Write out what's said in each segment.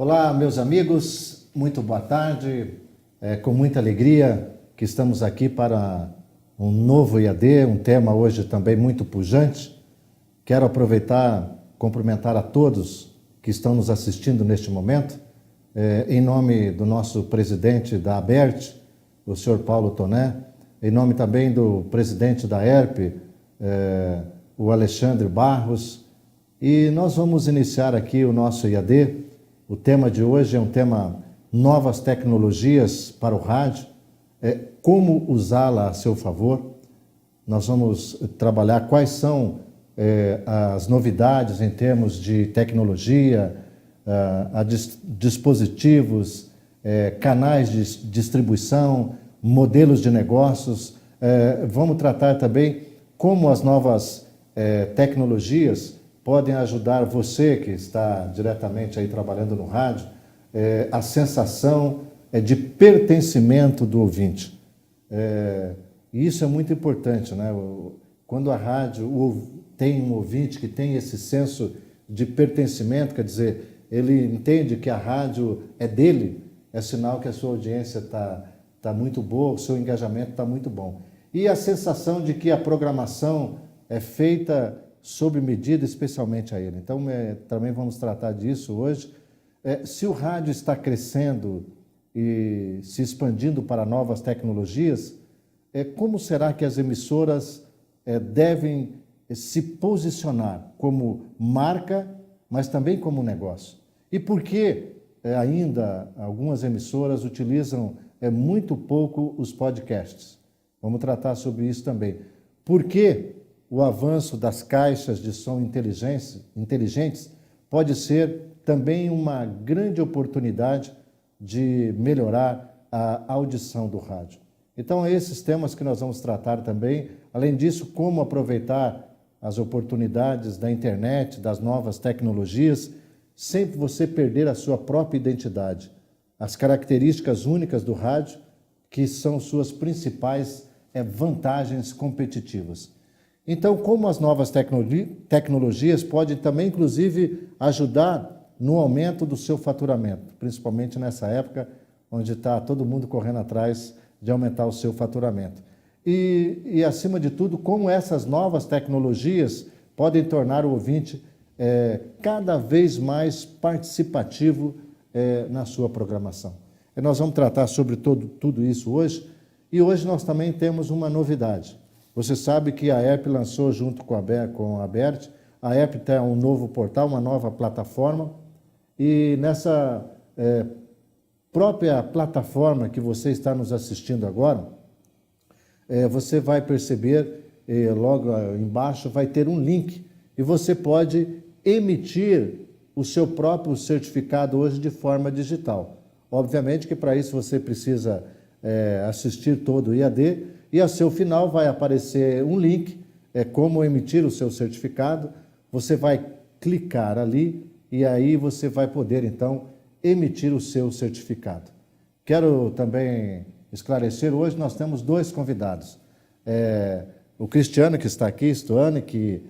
Olá, meus amigos, muito boa tarde. É com muita alegria que estamos aqui para um novo IAD, um tema hoje também muito pujante. Quero aproveitar, cumprimentar a todos que estão nos assistindo neste momento, em nome do nosso presidente da ABERT, o senhor Paulo Toné, em nome também do presidente da ERP, o Alexandre Barros, e nós vamos iniciar aqui o nosso IAD. O tema de hoje é um tema novas tecnologias para o rádio, como usá-la a seu favor. Nós vamos trabalhar quais são as novidades em termos de tecnologia, dispositivos, canais de distribuição, modelos de negócios. Vamos tratar também como as novas tecnologias podem ajudar você que está diretamente aí trabalhando no rádio, a sensação de pertencimento do ouvinte. E isso é muito importante, né? Quando a rádio tem um ouvinte que tem esse senso de pertencimento, quer dizer, ele entende que a rádio é dele, é sinal que a sua audiência está muito boa, o seu engajamento está muito bom. E a sensação de que a programação é feita sob medida, especialmente a ele. Então, também vamos tratar disso hoje. Se o rádio está crescendo e se expandindo para novas tecnologias, como será que as emissoras devem se posicionar como marca, mas também como negócio? E por que ainda algumas emissoras utilizam muito pouco os podcasts? Vamos tratar sobre isso também. Por que o avanço das caixas de som inteligentes pode ser também uma grande oportunidade de melhorar a audição do rádio? Então, esses temas que nós vamos tratar também. Além disso, como aproveitar as oportunidades da internet, das novas tecnologias, sem você perder a sua própria identidade, as características únicas do rádio, que são suas principais vantagens competitivas. Então, como as novas tecnologias podem também, inclusive, ajudar no aumento do seu faturamento, principalmente nessa época onde está todo mundo correndo atrás de aumentar o seu faturamento. E acima de tudo, como essas novas tecnologias podem tornar o ouvinte cada vez mais participativo na sua programação. E nós vamos tratar sobre tudo isso hoje, e hoje nós também temos uma novidade. Você sabe que a ERP lançou junto com a ABERT, a ERP tem um novo portal, uma nova plataforma, e nessa própria plataforma que você está nos assistindo agora, você vai perceber, logo embaixo vai ter um link, e você pode emitir o seu próprio certificado hoje de forma digital. Obviamente que para isso você precisa assistir todo o IAD, e ao seu final vai aparecer um link, como emitir o seu certificado. Você vai clicar ali e aí você vai poder, então, emitir o seu certificado. Quero também esclarecer, hoje nós temos dois convidados. O Cristiano, que está aqui, Stoane, que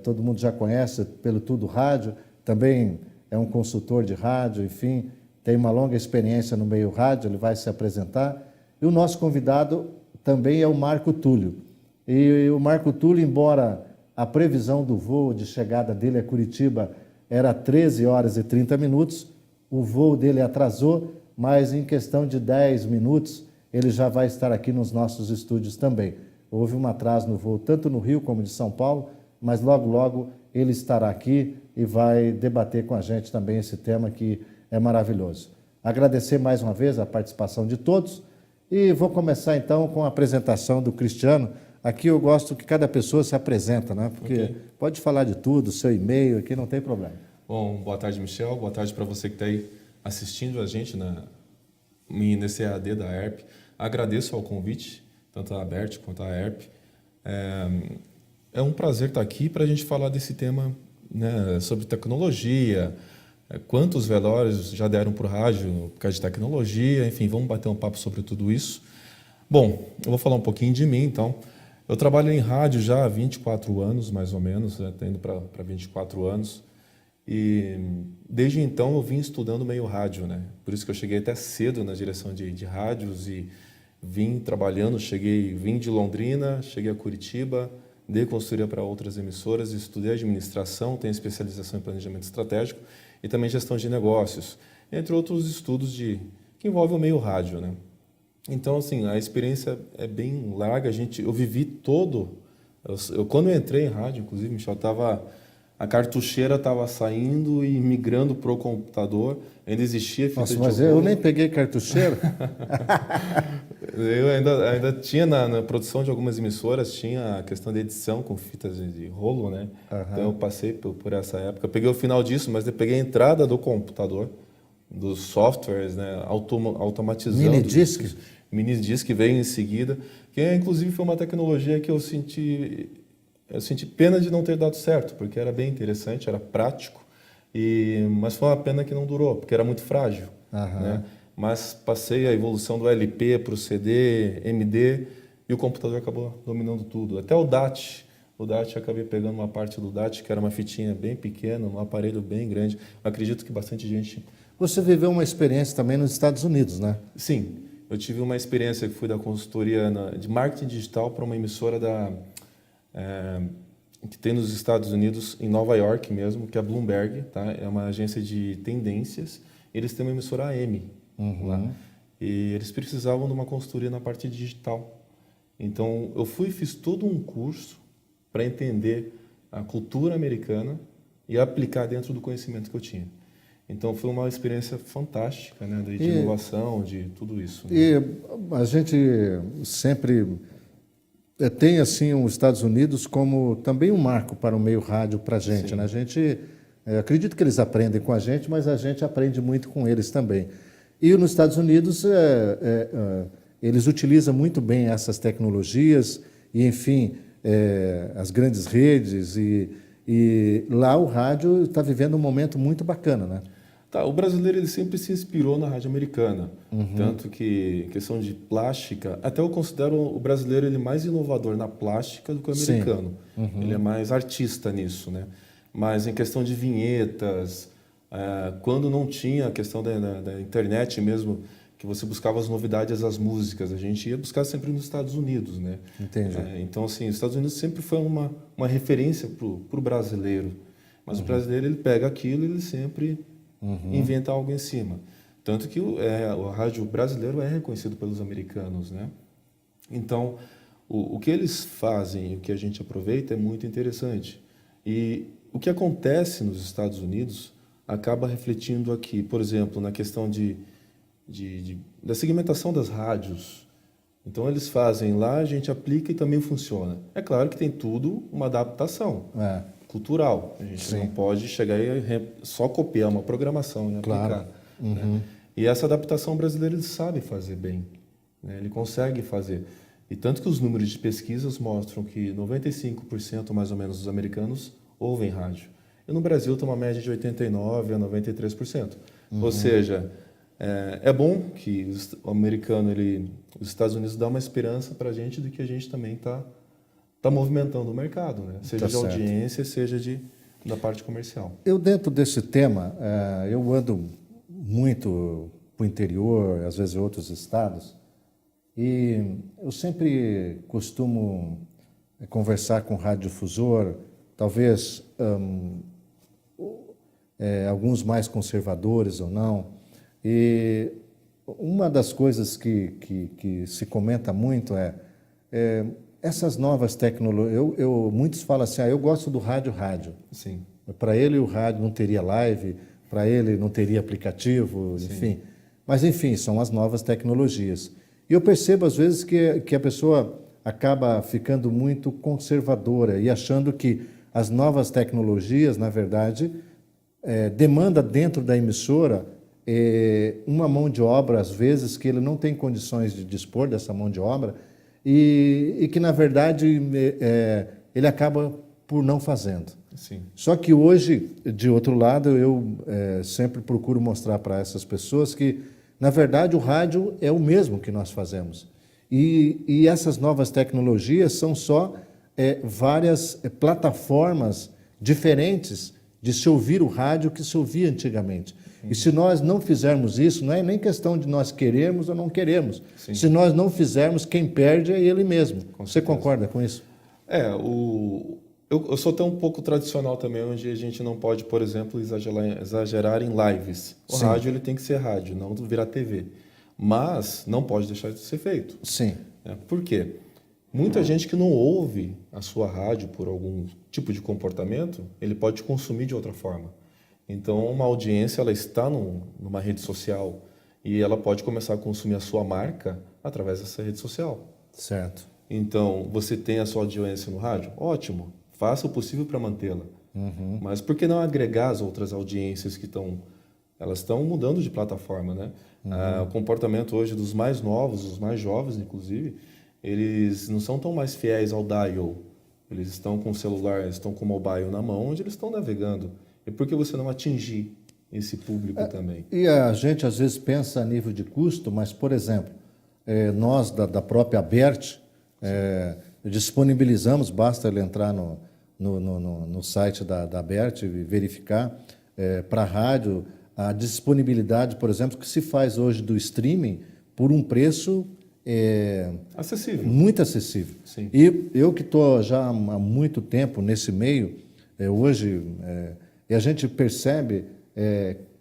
todo mundo já conhece pelo Tudo Rádio, também é um consultor de rádio, enfim, tem uma longa experiência no meio rádio, ele vai se apresentar. E o nosso convidado também é o Marco Túlio. E o Marco Túlio, embora a previsão do voo de chegada dele a Curitiba era 13 horas e 30 minutos, o voo dele atrasou, mas em questão de 10 minutos ele já vai estar aqui nos nossos estúdios também. Houve um atraso no voo, tanto no Rio como de São Paulo, mas logo, logo ele estará aqui e vai debater com a gente também esse tema que é maravilhoso. Agradecer mais uma vez a participação de todos. E vou começar, então, com a apresentação do Cristiano. Aqui eu gosto que cada pessoa se apresenta, né? Porque pode falar de tudo, seu e-mail, aqui não tem problema. Bom, boa tarde, Michel. Boa tarde para você que está aí assistindo a gente nesse EAD da ERP. Agradeço ao convite, tanto a ABERT quanto a ERP. É um prazer estar aqui para a gente falar desse tema, né, sobre tecnologia. Quantos velórios já deram para o rádio por causa de tecnologia, enfim, vamos bater um papo sobre tudo isso. Bom, eu vou falar um pouquinho de mim, então. Eu trabalho em rádio já há 24 anos, mais ou menos, indo para 24 anos. E desde então eu vim estudando meio rádio, né? Por isso que eu cheguei até cedo na direção de rádios e vim trabalhando, vim de Londrina, cheguei a Curitiba, dei consultoria para outras emissoras, estudei administração, tenho especialização em planejamento estratégico e também gestão de negócios, entre outros estudos que envolvem o meio rádio, né? Então, assim, a experiência é bem larga. Eu vivi todo. Quando eu entrei em rádio, inclusive, Michel, a cartucheira estava saindo e migrando para o computador. Ainda existia fita Nossa, de mas rolo. eu nem peguei cartucheira. Eu ainda tinha na produção de algumas emissoras, tinha a questão da edição com fitas de rolo, né? Então eu passei por essa época. Eu peguei o final disso, mas eu peguei a entrada do computador, dos softwares, né? Automatizando. Minidisc? Minidisc veio em seguida, que inclusive foi uma tecnologia que eu senti pena de não ter dado certo, porque era bem interessante, era prático, mas foi uma pena que não durou, porque era muito frágil, né? Mas passei a evolução do LP para o CD, MD, e o computador acabou dominando tudo. Até o DAT. O DAT, acabei pegando uma parte do DAT, que era uma fitinha bem pequena, um aparelho bem grande. Acredito que bastante gente... Você viveu uma experiência também nos Estados Unidos, né? Sim. Eu tive uma experiência que fui da consultoria de marketing digital para uma emissora que tem nos Estados Unidos, em Nova York mesmo, que é a Bloomberg, tá? É uma agência de tendências. Eles têm uma emissora AM lá. E eles precisavam de uma consultoria na parte digital. Então, eu fiz todo um curso para entender a cultura americana e aplicar dentro do conhecimento que eu tinha. Então, foi uma experiência fantástica, né, de inovação, de tudo isso. Né? E a gente sempre tem assim os Estados Unidos como também um marco para o meio rádio para a gente. Né? A gente acredito que eles aprendem com a gente, mas a gente aprende muito com eles também. E nos Estados Unidos eles utilizam muito bem essas tecnologias e, enfim, as grandes redes e lá o rádio está vivendo um momento muito bacana, né? Tá, o brasileiro ele sempre se inspirou na rádio americana, tanto que questão de plástica, até eu considero o brasileiro ele mais inovador na plástica do que o americano. Ele é mais artista nisso, né? Mas em questão de vinhetas, quando não tinha a questão da internet mesmo, que você buscava as novidades das músicas, a gente ia buscar sempre nos Estados Unidos, né? Entendi. Então, assim, os Estados Unidos sempre foi uma referência para o brasileiro, mas o brasileiro ele pega aquilo e ele sempre inventa algo em cima. Tanto que o rádio brasileiro é reconhecido pelos americanos, né? Então, o que eles fazem, o que a gente aproveita é muito interessante. E o que acontece nos Estados Unidos acaba refletindo aqui, por exemplo, na questão da segmentação das rádios. Então, eles fazem lá, a gente aplica e também funciona. É claro que tem tudo uma adaptação cultural. A gente não pode chegar e só copiar uma programação e aplicar. Né? E essa adaptação brasileira ele sabe fazer bem. Né? Ele consegue fazer. E tanto que os números de pesquisas mostram que 95% mais ou menos dos americanos ouvem rádio. E no Brasil tem uma média de 89% a 93%. Ou seja, é bom que o americano, os Estados Unidos dá uma esperança para a gente de que a gente também está movimentando o mercado, né? Seja de audiência, seja da parte comercial. Eu, dentro desse tema, eu ando muito para o interior, às vezes em outros estados, e eu sempre costumo conversar com o radiodifusor, talvez alguns mais conservadores ou não, e uma das coisas que se comenta muito essas novas tecnologias. Muitos falam assim, eu gosto do rádio. Sim. Para ele o rádio não teria live, para ele não teria aplicativo, enfim. Mas, enfim, são as novas tecnologias. E eu percebo, às vezes, que a pessoa acaba ficando muito conservadora e achando que as novas tecnologias, na verdade, demanda dentro da emissora uma mão de obra, às vezes, que ele não tem condições de dispor dessa mão de obra e que, na verdade, ele acaba por não fazendo. Sim. Só que hoje, de outro lado, eu sempre procuro mostrar para essas pessoas que, na verdade, o rádio é o mesmo que nós fazemos. E essas novas tecnologias são só várias plataformas diferentes de se ouvir o rádio que se ouvia antigamente. E se nós não fizermos isso, não é nem questão de nós querermos ou não queremos. Sim. Se nós não fizermos, quem perde é ele mesmo. Com Você certeza. concorda com isso? Eu sou até um pouco tradicional também, onde a gente não pode, por exemplo, exagerar em lives. O Sim. rádio ele tem que ser rádio, não virar TV. Mas não pode deixar de ser feito. Sim. Por quê? Muita gente que não ouve a sua rádio por algum tipo de comportamento, ele pode consumir de outra forma. Então, uma audiência ela está numa rede social e ela pode começar a consumir a sua marca através dessa rede social. Certo. Então, você tem a sua audiência no rádio? Ótimo. Faça o possível para mantê-la. Mas por que não agregar as outras audiências que elas estão mudando de plataforma, né? O comportamento hoje dos mais novos, os mais jovens, inclusive, eles não são tão mais fiéis ao dial. Eles estão com o celular, eles estão com o mobile na mão, onde eles estão navegando. E por que você não atingir esse público também? E a gente às vezes pensa a nível de custo, mas, por exemplo, nós da própria Abert disponibilizamos, basta ele entrar no site da Abert e verificar para a rádio a disponibilidade, por exemplo, que se faz hoje do streaming por um preço acessível. Muito acessível. Sim. E eu que estou já há muito tempo nesse meio, hoje, e a gente percebe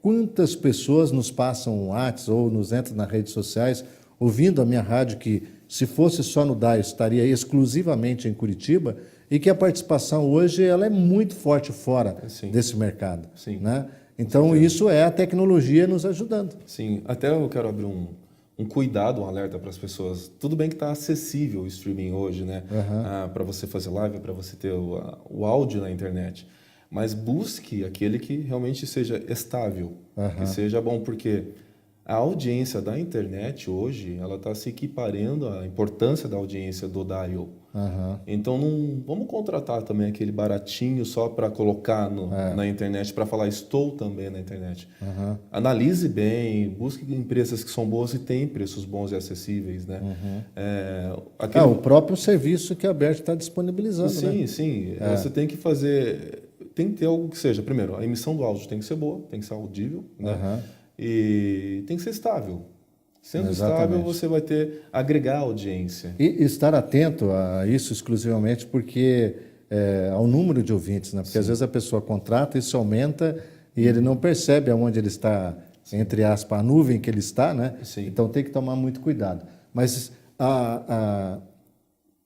quantas pessoas nos passam um WhatsApp ou nos entram nas redes sociais ouvindo a minha rádio, que se fosse só no DAI estaria exclusivamente em Curitiba, e que a participação hoje ela é muito forte fora desse mercado. Sim. Né? Então, isso é a tecnologia nos ajudando. Sim, até eu quero abrir um cuidado, um alerta para as pessoas. Tudo bem que está acessível o streaming hoje, né? Para você fazer live, para você ter o áudio na internet. Mas busque aquele que realmente seja estável, que seja bom, porque a audiência da internet hoje, ela está se equiparando à importância da audiência do dial. Então, não vamos contratar também aquele baratinho só para colocar na internet, para falar estou também na internet. Analise bem, busque empresas que são boas e têm preços bons e acessíveis. Né? O próprio serviço que a Abert está disponibilizando. Sim, né? sim. Você tem que fazer... Tem que ter algo que seja... Primeiro, a emissão do áudio tem que ser boa, tem que ser audível. Né? E tem que ser estável. Sendo estável, você vai agregar audiência. E estar atento a isso exclusivamente porque ao número de ouvintes, né? Porque às vezes a pessoa contrata, isso aumenta e ele não percebe aonde ele está, entre aspas, a nuvem que ele está, né? Sim. Então tem que tomar muito cuidado. Mas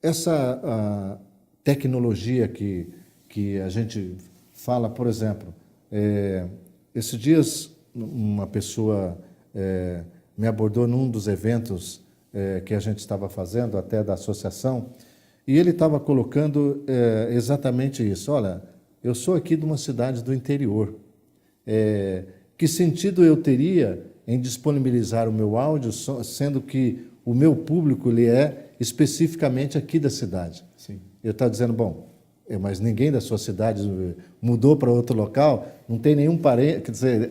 essa tecnologia que a gente fala, por exemplo, esses dias uma pessoa me abordou num dos eventos que a gente estava fazendo, até da associação, e ele estava colocando exatamente isso. Olha, eu sou aqui de uma cidade do interior. Que sentido eu teria em disponibilizar o meu áudio, sendo que o meu público ele é especificamente aqui da cidade? Sim. Eu estava dizendo, bom, mas ninguém da sua cidade mudou para outro local, não tem nenhum parente, quer dizer,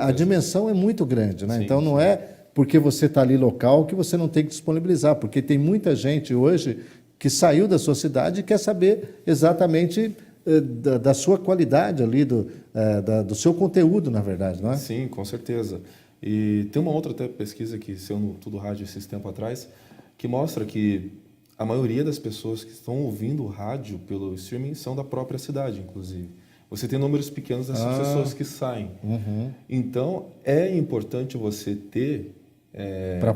a dimensão é muito grande, né? Então não é porque você está ali local que você não tem que disponibilizar, porque tem muita gente hoje que saiu da sua cidade e quer saber exatamente da sua qualidade ali, do seu conteúdo, na verdade, não é? Sim, com certeza. E tem uma outra até pesquisa que saiu no Tudo Rádio esses tempos atrás, que mostra que a maioria das pessoas que estão ouvindo o rádio pelo streaming são da própria cidade, inclusive. Você tem números pequenos dessas pessoas que saem. Então, é importante você ter para a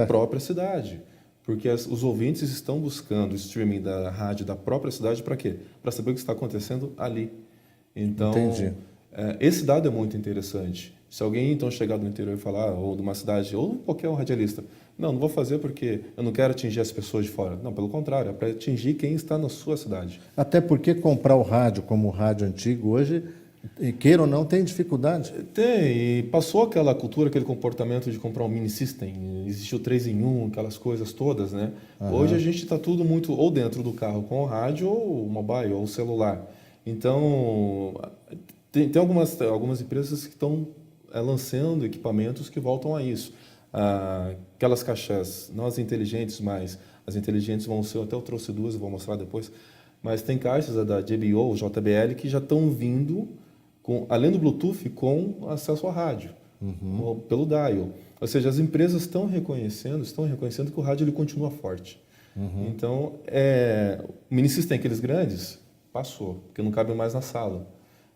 própria cidade. Porque os ouvintes estão buscando o streaming da rádio da própria cidade para quê? Para saber o que está acontecendo ali. Então, entendi. Esse dado é muito interessante. Se alguém então chegar do interior e falar, ou de uma cidade, ou qualquer radialista, não vou fazer porque eu não quero atingir as pessoas de fora. Não, pelo contrário, é para atingir quem está na sua cidade. Até porque comprar o rádio como o rádio antigo hoje, queira ou não, tem dificuldade. Tem, e passou aquela cultura, aquele comportamento de comprar um mini system, existiu 3 em 1, aquelas coisas todas, né? Hoje a gente está tudo muito ou dentro do carro com o rádio, ou o mobile, ou o celular. Então, tem algumas empresas que estão lançando equipamentos que voltam a isso. Aquelas caixas, não as inteligentes, mas as inteligentes vão ser, até eu trouxe duas e vou mostrar depois, Mas tem caixas da JBL, JBL, que já estão vindo, além do Bluetooth, com acesso à rádio, pelo dial. Ou seja, as empresas estão reconhecendo que o rádio ele continua forte. Então, o Minisystem, aqueles grandes, passou, porque não cabe mais na sala.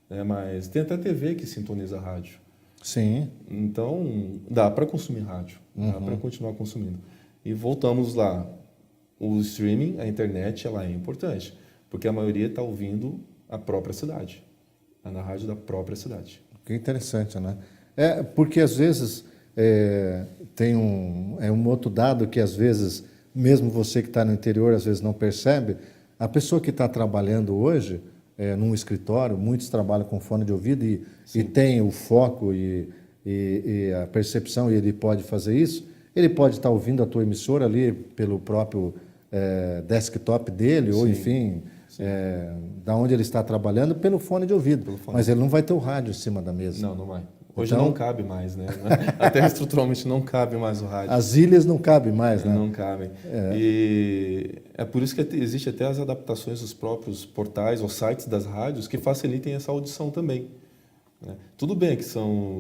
Né? Mas tem até TV que sintoniza rádio. Sim. Então, dá para consumir rádio, dá para continuar consumindo. E voltamos lá, o streaming, a internet, ela é importante, porque a maioria está ouvindo a própria cidade, na rádio da própria cidade. Que interessante, né? Porque às vezes tem um outro dado que às vezes, mesmo você que está no interior, às vezes não percebe, a pessoa que está trabalhando hoje num escritório, muitos trabalham com fone de ouvido e tem o foco e a percepção, e ele pode fazer isso, ele pode estar ouvindo a tua emissora ali pelo próprio desktop dele, ou enfim, da onde ele está trabalhando, pelo fone de ouvido. Mas ele não vai ter o rádio em cima da mesa. Não vai. Hoje então, não cabe mais, né? Até estruturalmente não cabe mais o rádio. As ilhas não cabem mais, né? Não cabem. E é por isso que existe até as adaptações dos próprios portais ou sites das rádios que facilitem essa audição também. Né? Tudo bem que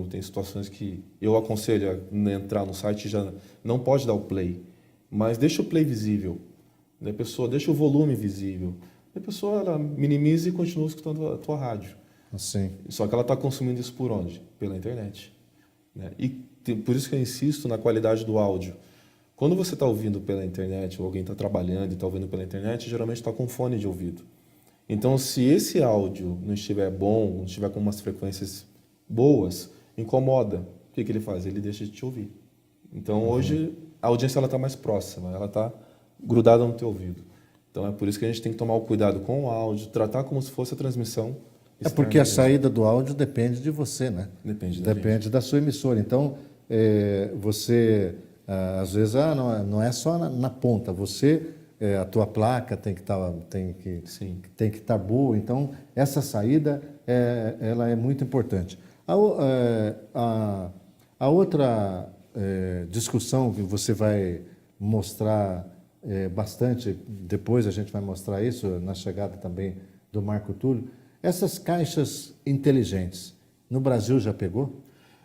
tem situações que eu aconselho a entrar no site e já não pode dar o play, mas deixa o play visível. A pessoa deixa o volume visível. A pessoa ela minimiza e continua escutando a tua rádio. Assim. Só que ela está consumindo isso por onde? Pela internet. Né? E por isso que eu insisto na qualidade do áudio. Quando você está ouvindo pela internet, ou alguém está trabalhando e está ouvindo pela internet, geralmente está com fone de ouvido. Então, se esse áudio não estiver bom, não estiver com umas frequências boas, incomoda. O que ele faz? Ele deixa de te ouvir. Então, hoje, a audiência está mais próxima, ela está grudada no teu ouvido. Então, é por isso que a gente tem que tomar o cuidado com o áudio, tratar como se fosse a transmissão. Porque a saída do áudio depende de você, né? Depende da sua emissora. Então, você, às vezes, não é só na ponta. Você, a tua placa tem que estar boa. Então, essa saída, ela é muito importante. A outra discussão que você vai mostrar bastante, depois a gente vai mostrar isso, na chegada também do Marco Túlio, essas caixas inteligentes, no Brasil já pegou?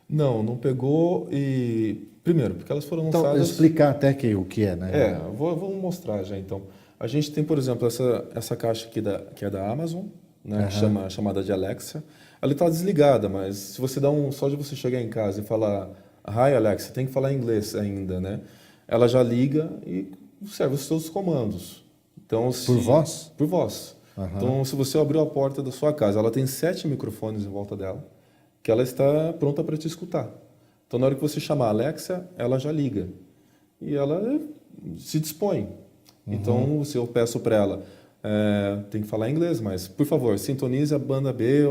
Não pegou e... Primeiro, porque elas foram lançadas... Então, explicar até o que é, né? Vou mostrar já, então. A gente tem, por exemplo, essa caixa aqui que é da Amazon, né, chamada de Alexa. Ela está desligada, mas se você dá só de você chegar em casa e falar Hi, Alexa, tem que falar inglês ainda, né? Ela já liga e serve os seus comandos. Então, por voz? Por voz. Então, se você abriu a porta da sua casa, ela tem 7 microfones em volta dela, que ela está pronta para te escutar. Então, na hora que você chamar a Alexa, ela já liga. E ela se dispõe. Então, se eu peço para ela, tem que falar inglês, mas, por favor, sintonize a banda B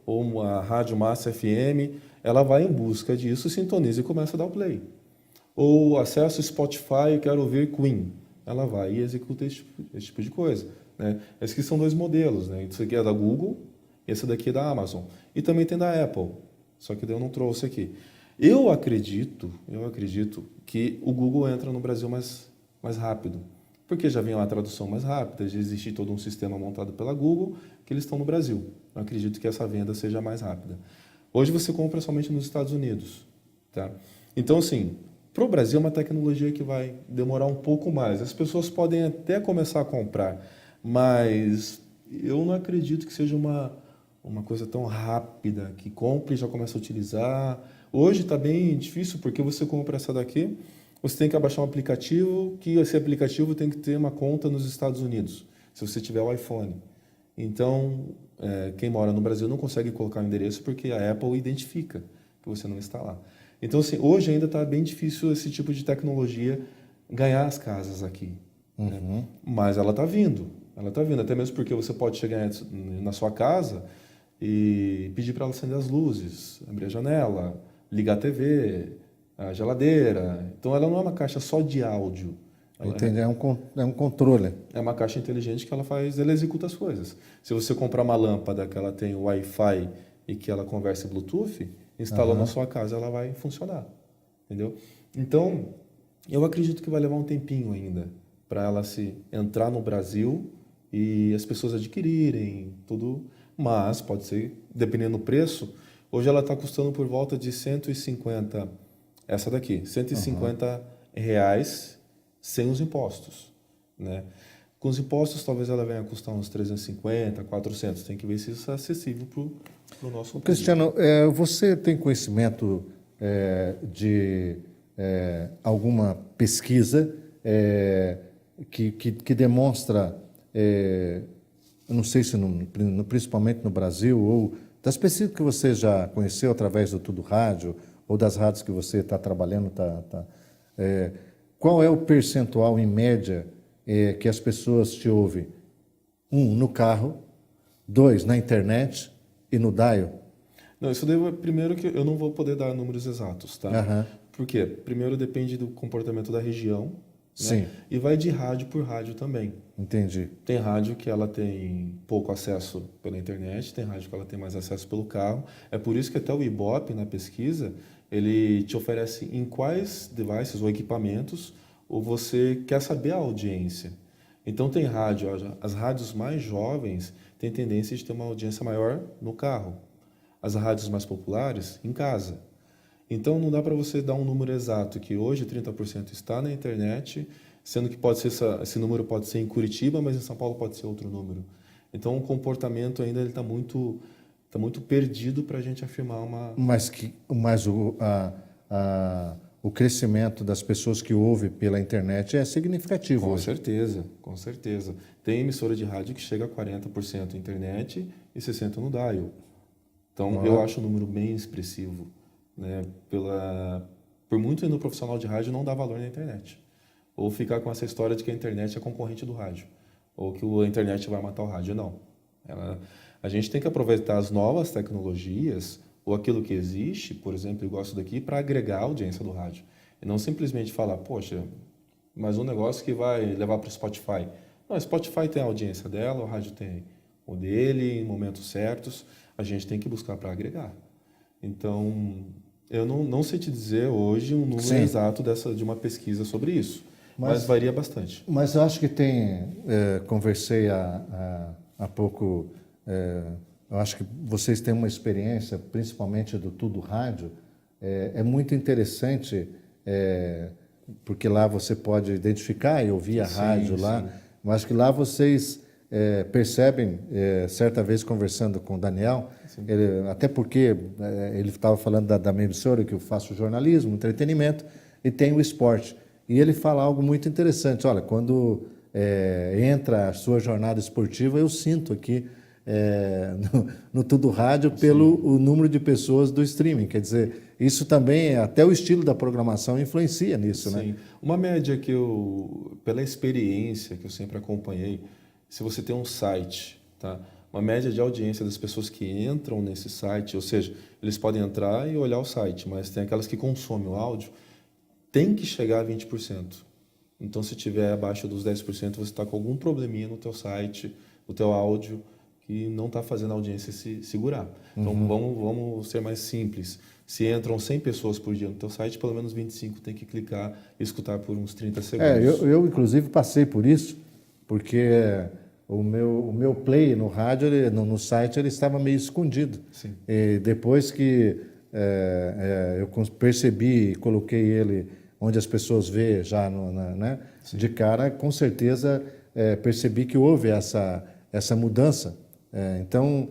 ou a Rádio Massa FM, ela vai em busca disso, sintoniza e começa a dar o play. Ou acesso Spotify e quero ouvir Queen. Ela vai e executa esse tipo de coisa. Né? Esses aqui são 2 modelos, né? Esse aqui é da Google, esse daqui é da Amazon. E também tem da Apple, só que eu não trouxe aqui. Eu acredito que o Google entra no Brasil mais rápido, porque já vem uma tradução mais rápida, já existe todo um sistema montado pela Google, que eles estão no Brasil. Eu acredito que essa venda seja mais rápida. Hoje você compra somente nos Estados Unidos. Tá? Então, assim, para o Brasil é uma tecnologia que vai demorar um pouco mais. As pessoas podem até começar a comprar, mas eu não acredito que seja uma coisa tão rápida, que compre e já começa a utilizar. Hoje está bem difícil, porque você compra essa daqui, você tem que abaixar um aplicativo, que esse aplicativo tem que ter uma conta nos Estados Unidos, se você tiver o iPhone. Então, quem mora no Brasil não consegue colocar o endereço, porque a Apple identifica que você não está lá. Então, assim, hoje ainda está bem difícil esse tipo de tecnologia ganhar as casas aqui. Né? Mas ela está vindo. Ela está vindo, até mesmo porque você pode chegar na sua casa e pedir para ela acender as luzes, abrir a janela, ligar a TV, a geladeira. Então, ela não é uma caixa só de áudio. Entendi, é um controle. É uma caixa inteligente que ela executa as coisas. Se você comprar uma lâmpada que ela tem Wi-Fi e que ela conversa Bluetooth, instalando na sua casa, ela vai funcionar. Entendeu? Então, eu acredito que vai levar um tempinho ainda para ela se entrar no Brasil e as pessoas adquirirem, tudo. Mas pode ser, dependendo do preço, hoje ela está custando por volta de 150, essa daqui, 150 reais sem os impostos, né? Com os impostos, talvez ela venha a custar uns 350, 400. Tem que ver se isso é acessível para o nosso público. Cristiano, você tem conhecimento de alguma pesquisa que demonstra, eu não sei se principalmente no Brasil, ou das pesquisas que você já conheceu através do Tudo Rádio, ou das rádios que você está trabalhando, qual é o percentual, em média, que as pessoas te ouvem? 1, no carro, 2, na internet e no dial? Não, isso daí, primeiro que eu não vou poder dar números exatos, tá? Uhum. Por quê? Primeiro depende do comportamento da região, Sim. né? E vai de rádio por rádio também. Entendi. Tem rádio que ela tem pouco acesso pela internet, tem rádio que ela tem mais acesso pelo carro. É por isso que até o Ibope, na pesquisa, ele te oferece em quais devices ou equipamentos ou você quer saber a audiência. Então tem rádio, as rádios mais jovens têm tendência de ter uma audiência maior no carro. As rádios mais populares, em casa. Então não dá para você dar um número exato, que hoje 30% está na internet, sendo que pode ser esse número pode ser em Curitiba, mas em São Paulo pode ser outro número. Então o comportamento ainda está muito perdido para a gente afirmar uma... Mas o crescimento das pessoas que ouvem pela internet é significativo. Com hoje. certeza, com certeza. Tem emissora de rádio que chega a 40% internet e 60% no dial. Então eu acho um número bem expressivo, né? Por muito ir no profissional de rádio não dá valor na internet. Ou ficar com essa história de que a internet é concorrente do rádio. Ou que a internet vai matar o rádio. Não. A gente tem que aproveitar as novas tecnologias ou aquilo que existe, por exemplo, eu gosto daqui, para agregar a audiência do rádio. E não simplesmente falar, poxa, mas um negócio que vai levar para o Spotify. Não, o Spotify tem a audiência dela, o rádio tem o dele, em momentos certos. A gente tem que buscar para agregar. Então, eu não sei te dizer hoje um número Sim. exato de uma pesquisa sobre isso, mas varia bastante. Mas eu acho que conversei há pouco, eu acho que vocês têm uma experiência, principalmente do Tudo Rádio, é muito interessante, porque lá você pode identificar e ouvir a rádio lá, sim. mas acho que lá vocês percebem, certa vez conversando com o Daniel, até porque ele estava falando da minha emissora, que eu faço jornalismo, entretenimento, e tem o esporte. E ele fala algo muito interessante. Olha, quando entra a sua jornada esportiva, eu sinto aqui no Tudo Rádio o número de pessoas do streaming. Quer dizer, isso também, até o estilo da programação influencia nisso, Sim. né? Uma média pela experiência que eu sempre acompanhei, se você tem um site, tá? Uma média de audiência das pessoas que entram nesse site, ou seja, eles podem entrar e olhar o site, mas tem aquelas que consomem o áudio, tem que chegar a 20%. Então, se tiver abaixo dos 10%, você está com algum probleminha no teu site, no teu áudio, que não está fazendo a audiência se segurar. Então, vamos ser mais simples. Se entram 100 pessoas por dia no teu site, pelo menos 25 tem que clicar e escutar por uns 30 segundos. Eu inclusive passei por isso, porque o meu play no rádio, no site, ele estava meio escondido. Sim. E depois que eu percebi e coloquei ele onde as pessoas vê já né, de cara, com certeza percebi que houve essa mudança. Então,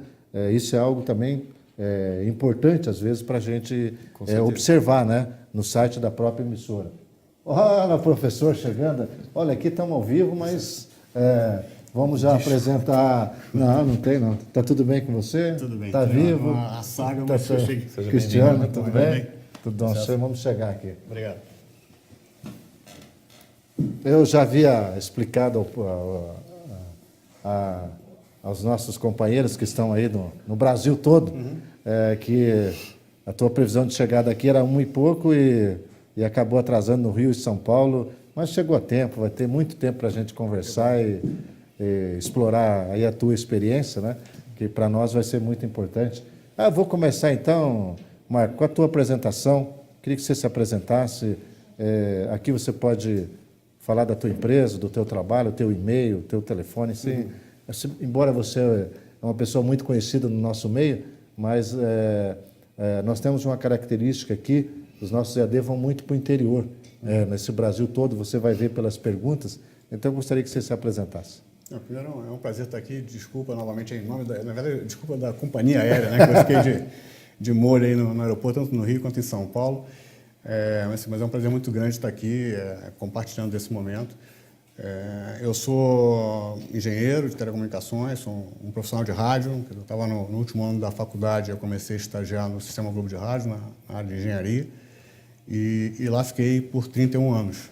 isso é algo também importante, às vezes, para a gente observar, né, no site da própria emissora. Olha, professor chegando. Olha, aqui estamos ao vivo, mas vamos já apresentar... Não tem, não. Está tudo bem com você? Tudo bem. Está vivo? A saga, mas eu cheguei. Cristiano, tudo bem? bem? Tudo bom. Vamos chegar aqui. Obrigado. Eu já havia explicado aos nossos companheiros que estão aí no Brasil todo, que a tua previsão de chegada aqui era 1 e pouco e acabou atrasando no Rio e São Paulo, mas chegou a tempo, vai ter muito tempo para a gente conversar e explorar aí a tua experiência, né? Que para nós vai ser muito importante. Vou começar então, Marco, com a tua apresentação. Queria que você se apresentasse. Aqui você pode falar da tua empresa, do teu trabalho, o teu e-mail, o teu telefone, embora você é uma pessoa muito conhecida no nosso meio, mas nós temos uma característica aqui, os nossos EAD vão muito para o interior. Nesse Brasil todo, você vai ver pelas perguntas, então eu gostaria que você se apresentasse. Primeiro, é um prazer estar aqui, desculpa novamente em nome na verdade, desculpa da companhia aérea, né, que eu fiquei de molho aí no aeroporto, tanto no Rio quanto em São Paulo, mas é um prazer muito grande estar aqui, compartilhando esse momento. Eu sou engenheiro de telecomunicações, sou um profissional de rádio. Eu estava no último ano da faculdade, eu comecei a estagiar no Sistema Globo de Rádio, na área de engenharia, e lá fiquei por 31 anos.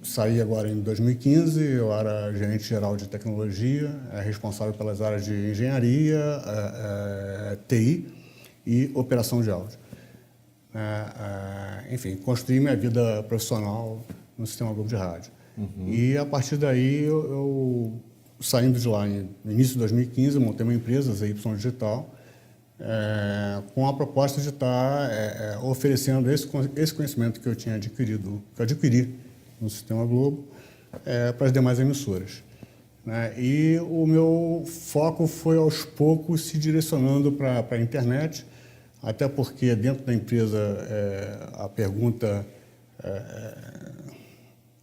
Saí agora em 2015, eu era gerente geral de tecnologia, responsável pelas áreas de engenharia, TI e operação de áudio. Enfim, construí minha vida profissional no Sistema Globo de Rádio. E, a partir daí, eu saindo de lá no início de 2015, montei uma empresa, ZY Digital, com a proposta de estar oferecendo esse conhecimento que eu tinha adquirido, que eu adquiri no Sistema Globo, para as demais emissoras. E o meu foco foi, aos poucos, se direcionando para a internet, até porque, dentro da empresa, a pergunta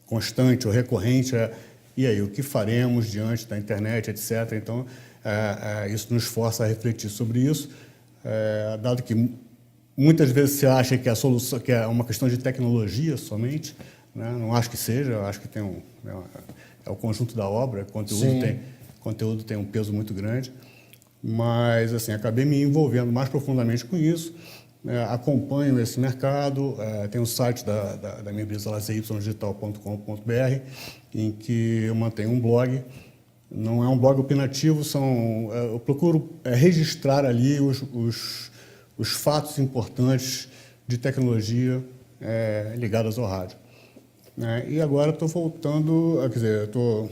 constante ou recorrente é: e aí, o que faremos diante da internet, etc. Então, isso nos força a refletir sobre isso, dado que muitas vezes se acha que a solução, que é uma questão de tecnologia somente, né? Não acho que seja, eu acho que tem é o conjunto da obra, conteúdo tem um peso muito grande, mas assim, acabei me envolvendo mais profundamente com isso, acompanho esse mercado, tem o site da minha empresa, zydigital.com.br, em que eu mantenho um blog. Não é um blog opinativo, eu procuro registrar ali os fatos importantes de tecnologia ligados ao rádio. E agora estou voltando, quer dizer, estou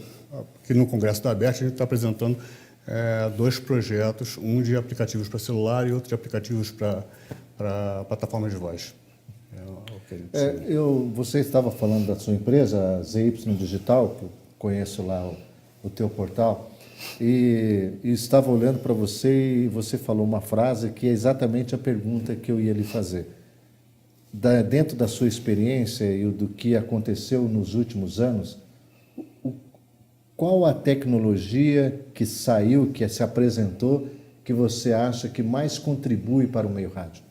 aqui no Congresso da ABERT, a gente está apresentando dois projetos, um de aplicativos para celular e outro de aplicativos para plataformas de voz. Você estava falando da sua empresa, a ZY Digital, que eu conheço lá o teu portal, e estava olhando para você e você falou uma frase que é exatamente a pergunta que eu ia lhe fazer. Dentro da sua experiência e do que aconteceu nos últimos anos, qual a tecnologia que saiu, que se apresentou, que você acha que mais contribui para o meio rádio?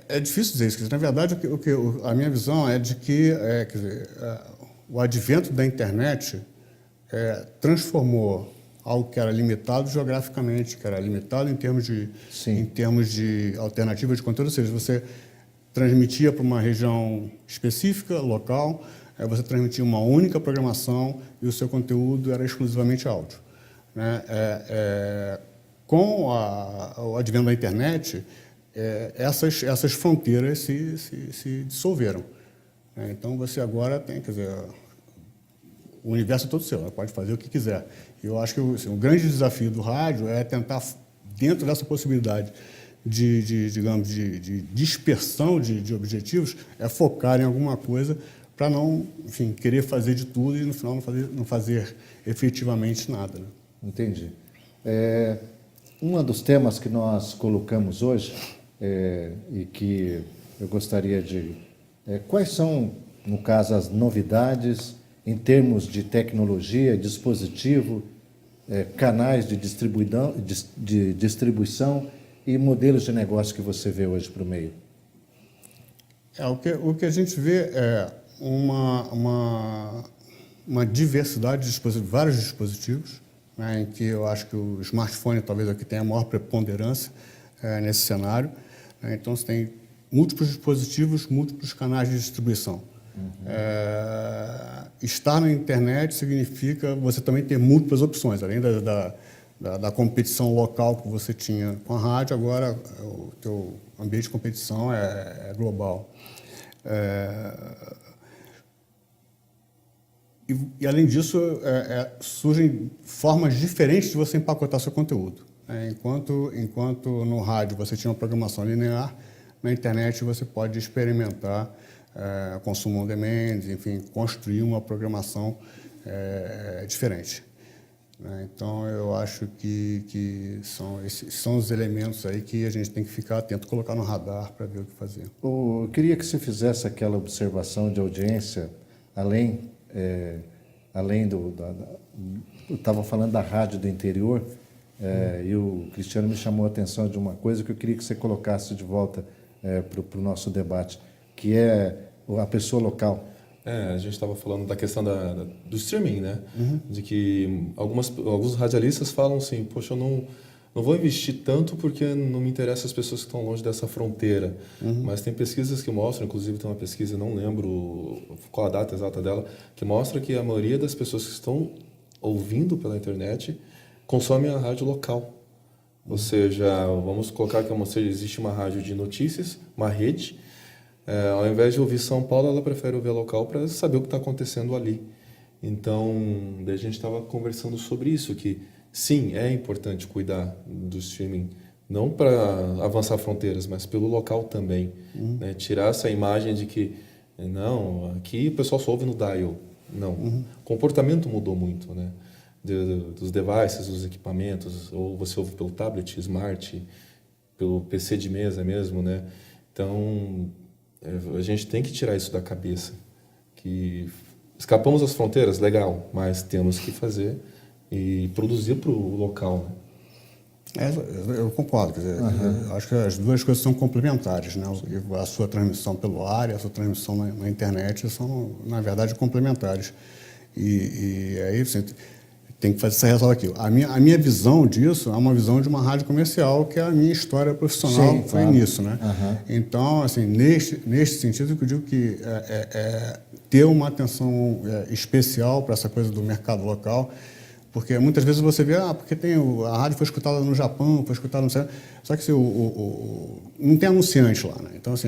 É difícil dizer isso. Na verdade, a minha visão é de que quer dizer, o advento da internet transformou algo que era limitado geograficamente, que era limitado em termos de alternativa de conteúdo, ou seja, você transmitia para uma região específica, local, você transmitia uma única programação e o seu conteúdo era exclusivamente áudio. Com o advento da internet, essas fronteiras se dissolveram. Então, você agora tem, quer dizer, o universo é todo seu, pode fazer o que quiser. E eu acho que o grande desafio do rádio é tentar, dentro dessa possibilidade digamos, de dispersão de objetivos, focar em alguma coisa para não, enfim, querer fazer de tudo e, no final, não fazer efetivamente nada. Né? Entendi. Um dos temas que nós colocamos hoje e que eu gostaria de... quais são, no caso, as novidades em termos de tecnologia, dispositivo, canais de distribuição e modelos de negócio que você vê hoje para o meio? O que a gente vê é uma diversidade de dispositivos, vários dispositivos, em que eu acho que o smartphone talvez é o que tenha a maior preponderância nesse cenário. Então, você tem múltiplos dispositivos, múltiplos canais de distribuição. Estar na internet significa você também ter múltiplas opções, além da competição local que você tinha com a rádio, agora o teu ambiente de competição é global. E além disso, surgem formas diferentes de você empacotar seu conteúdo. Enquanto no rádio você tinha uma programação linear, na internet você pode experimentar consumo on demand, enfim, construir uma programação diferente. Né? Então, eu acho que esses são os elementos aí que a gente tem que ficar atento, colocar no radar para ver o que fazer. Eu queria que você fizesse aquela observação de audiência, além eu estava falando da rádio do interior, e o Cristiano me chamou a atenção de uma coisa que eu queria que você colocasse de volta para o nosso debate, que é a pessoa local. A gente estava falando da questão do streaming, né? De que alguns radialistas falam assim, poxa, eu não vou investir tanto porque não me interessa as pessoas que estão longe dessa fronteira. Mas tem pesquisas que mostram, inclusive tem uma pesquisa, não lembro qual a data exata dela, que mostra que a maioria das pessoas que estão ouvindo pela internet consomem a rádio local. Ou seja, vamos colocar que existe uma rádio de notícias, uma rede. Ao invés de ouvir São Paulo, ela prefere ouvir a local para saber o que está acontecendo ali. Então, daí a gente estava conversando sobre isso, que sim, é importante cuidar do streaming, não para avançar fronteiras, mas pelo local também. Né? Tirar essa imagem de que, não, aqui o pessoal só ouve no dial. Não. O comportamento mudou muito, né? Dos devices, dos equipamentos, ou você ouve pelo tablet, smart, pelo PC de mesa mesmo, né? Então, a gente tem que tirar isso da cabeça, que escapamos das fronteiras, legal, mas temos que fazer e produzir para o local. Né? Eu concordo, quer dizer, eu acho que as duas coisas são complementares, né? A sua transmissão pelo ar e a sua transmissão na internet são, na verdade, complementares. E aí você tem que fazer essa ressalva aqui. A minha visão disso é uma visão de uma rádio comercial, que é a minha história profissional. Sim, foi nisso, né? Então, assim, neste sentido, que eu digo que ter uma atenção especial para essa coisa do mercado local, porque muitas vezes você vê, porque a rádio foi escutada no Japão, foi escutada no... Só que assim, não tem anunciante lá, né? Então, assim,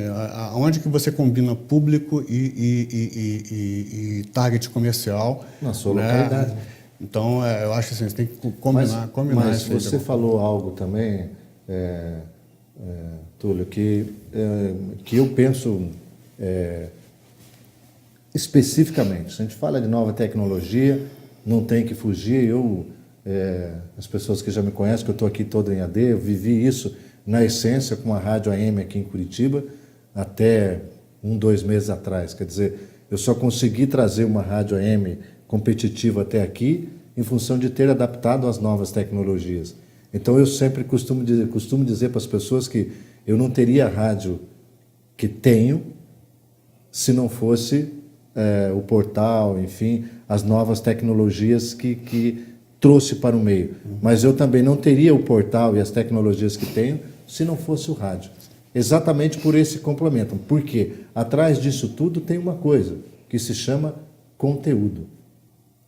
onde que você combina público e target comercial? Na sua localidade. Então, eu acho que assim, você tem que combinar mas você falou algo também, Túlio, que eu penso especificamente. Se a gente fala de nova tecnologia, não tem que fugir. As pessoas que já me conhecem, que eu estou aqui todo em AD, eu vivi isso na essência com a rádio AM aqui em Curitiba até 2 meses atrás. Quer dizer, eu só consegui trazer uma rádio AM competitiva até aqui em função de ter adaptado às novas tecnologias. Então, eu sempre costumo dizer para as pessoas que eu não teria a rádio que tenho se não fosse o portal, enfim, as novas tecnologias que trouxe para o meio. Mas eu também não teria o portal e as tecnologias que tenho se não fosse o rádio. Exatamente por esse complemento. Porque atrás disso tudo tem uma coisa que se chama conteúdo.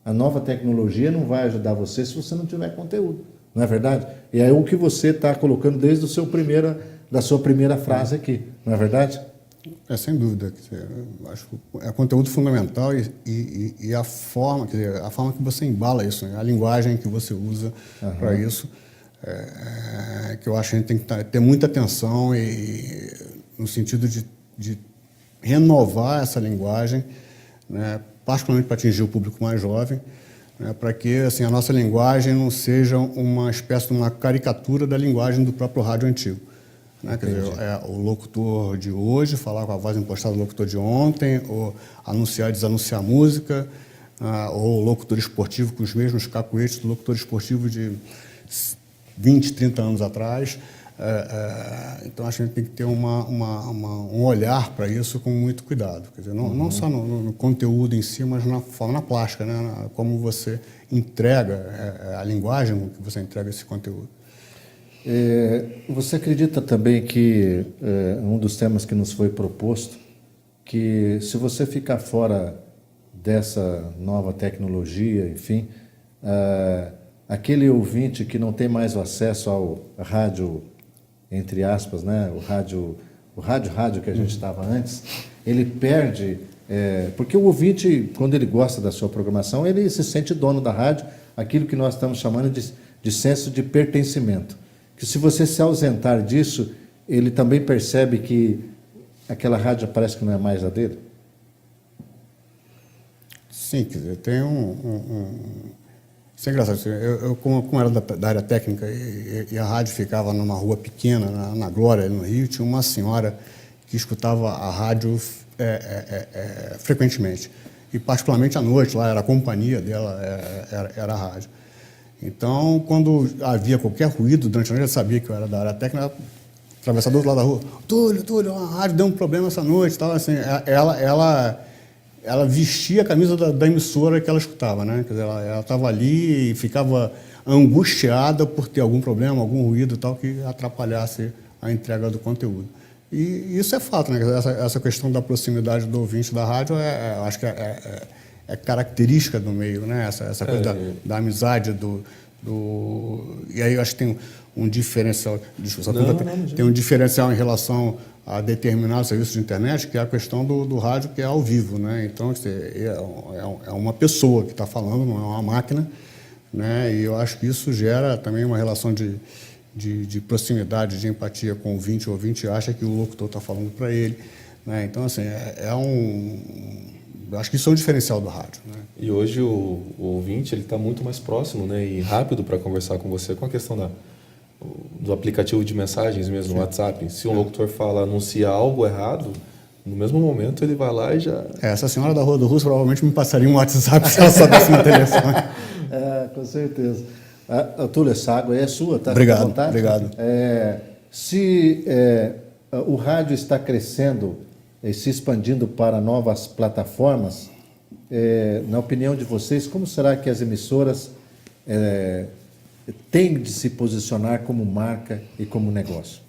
A nova tecnologia não vai ajudar você se você não tiver conteúdo, não é verdade? E é o que você está colocando desde da sua primeira frase aqui, não é verdade? Sem dúvida. Eu acho que é conteúdo fundamental e a forma que você embala isso, né? A linguagem que você usa para isso, que eu acho que a gente tem que ter muita atenção no sentido de renovar essa linguagem, né? Particularmente para atingir o público mais jovem, né? Para que assim, a nossa linguagem não seja uma espécie de uma caricatura da linguagem do próprio rádio antigo. Né? Quer dizer, o locutor de hoje falar com a voz impostada do locutor de ontem, ou anunciar e desanunciar música, ou o locutor esportivo com os mesmos cacuetes do locutor esportivo de 20, 30 anos atrás. Então, acho que a gente tem que ter um olhar para isso com muito cuidado. Quer dizer, não só no conteúdo em si, mas na forma, na plástica, né? Como você entrega, a linguagem com que você entrega esse conteúdo. Você acredita também que um dos temas que nos foi proposto, que se você ficar fora dessa nova tecnologia, enfim, aquele ouvinte que não tem mais o acesso ao rádio, entre aspas, né, o rádio que a gente estava antes, ele perde, porque o ouvinte, quando ele gosta da sua programação, ele se sente dono da rádio, aquilo que nós estamos chamando de senso de pertencimento. Que se você se ausentar disso, ele também percebe que aquela rádio parece que não é mais a dele. Sim, quer dizer, tem Isso é engraçado. Eu como era da área técnica e a rádio ficava numa rua pequena, na Glória, no Rio, tinha uma senhora que escutava a rádio frequentemente. E, particularmente à noite, lá era a companhia dela, era a rádio. Então, quando havia qualquer ruído durante a noite, eu sabia que eu era da área técnica, atravessar do outro lado da rua, Túlio, a rádio deu um problema essa noite. Tal, assim, ela vestia a camisa da emissora que ela escutava, né? Quer dizer, ela estava ali e ficava angustiada por ter algum problema, algum ruído tal que atrapalhasse a entrega do conteúdo. E isso é fato, né? Essa questão da proximidade do ouvinte da rádio, acho que é característica do meio, né? Essa coisa da amizade, e aí eu acho que tem um diferencial, tem um diferencial em relação a determinados serviços de internet, que é a questão do rádio, que é ao vivo, né? Então, é uma pessoa que está falando, não é uma máquina, né? E eu acho que isso gera também uma relação de proximidade, de empatia com o ouvinte acha que o locutor está falando para ele, né? Então, assim, eu acho que isso é um diferencial do rádio, né? E hoje o ouvinte está muito mais próximo, né, e rápido para conversar com você, com a questão do aplicativo de mensagens mesmo, no WhatsApp. Se um locutor anuncia algo errado, no mesmo momento ele vai lá e já... Essa senhora da Rua do Russo provavelmente me passaria um WhatsApp se ela soubesse meu telefone. Com certeza. Túlio, essa água aí é sua, tá? Obrigado, obrigado. Se o rádio está crescendo e se expandindo para novas plataformas, na opinião de vocês, como será que as emissoras têm de se posicionar como marca e como negócio?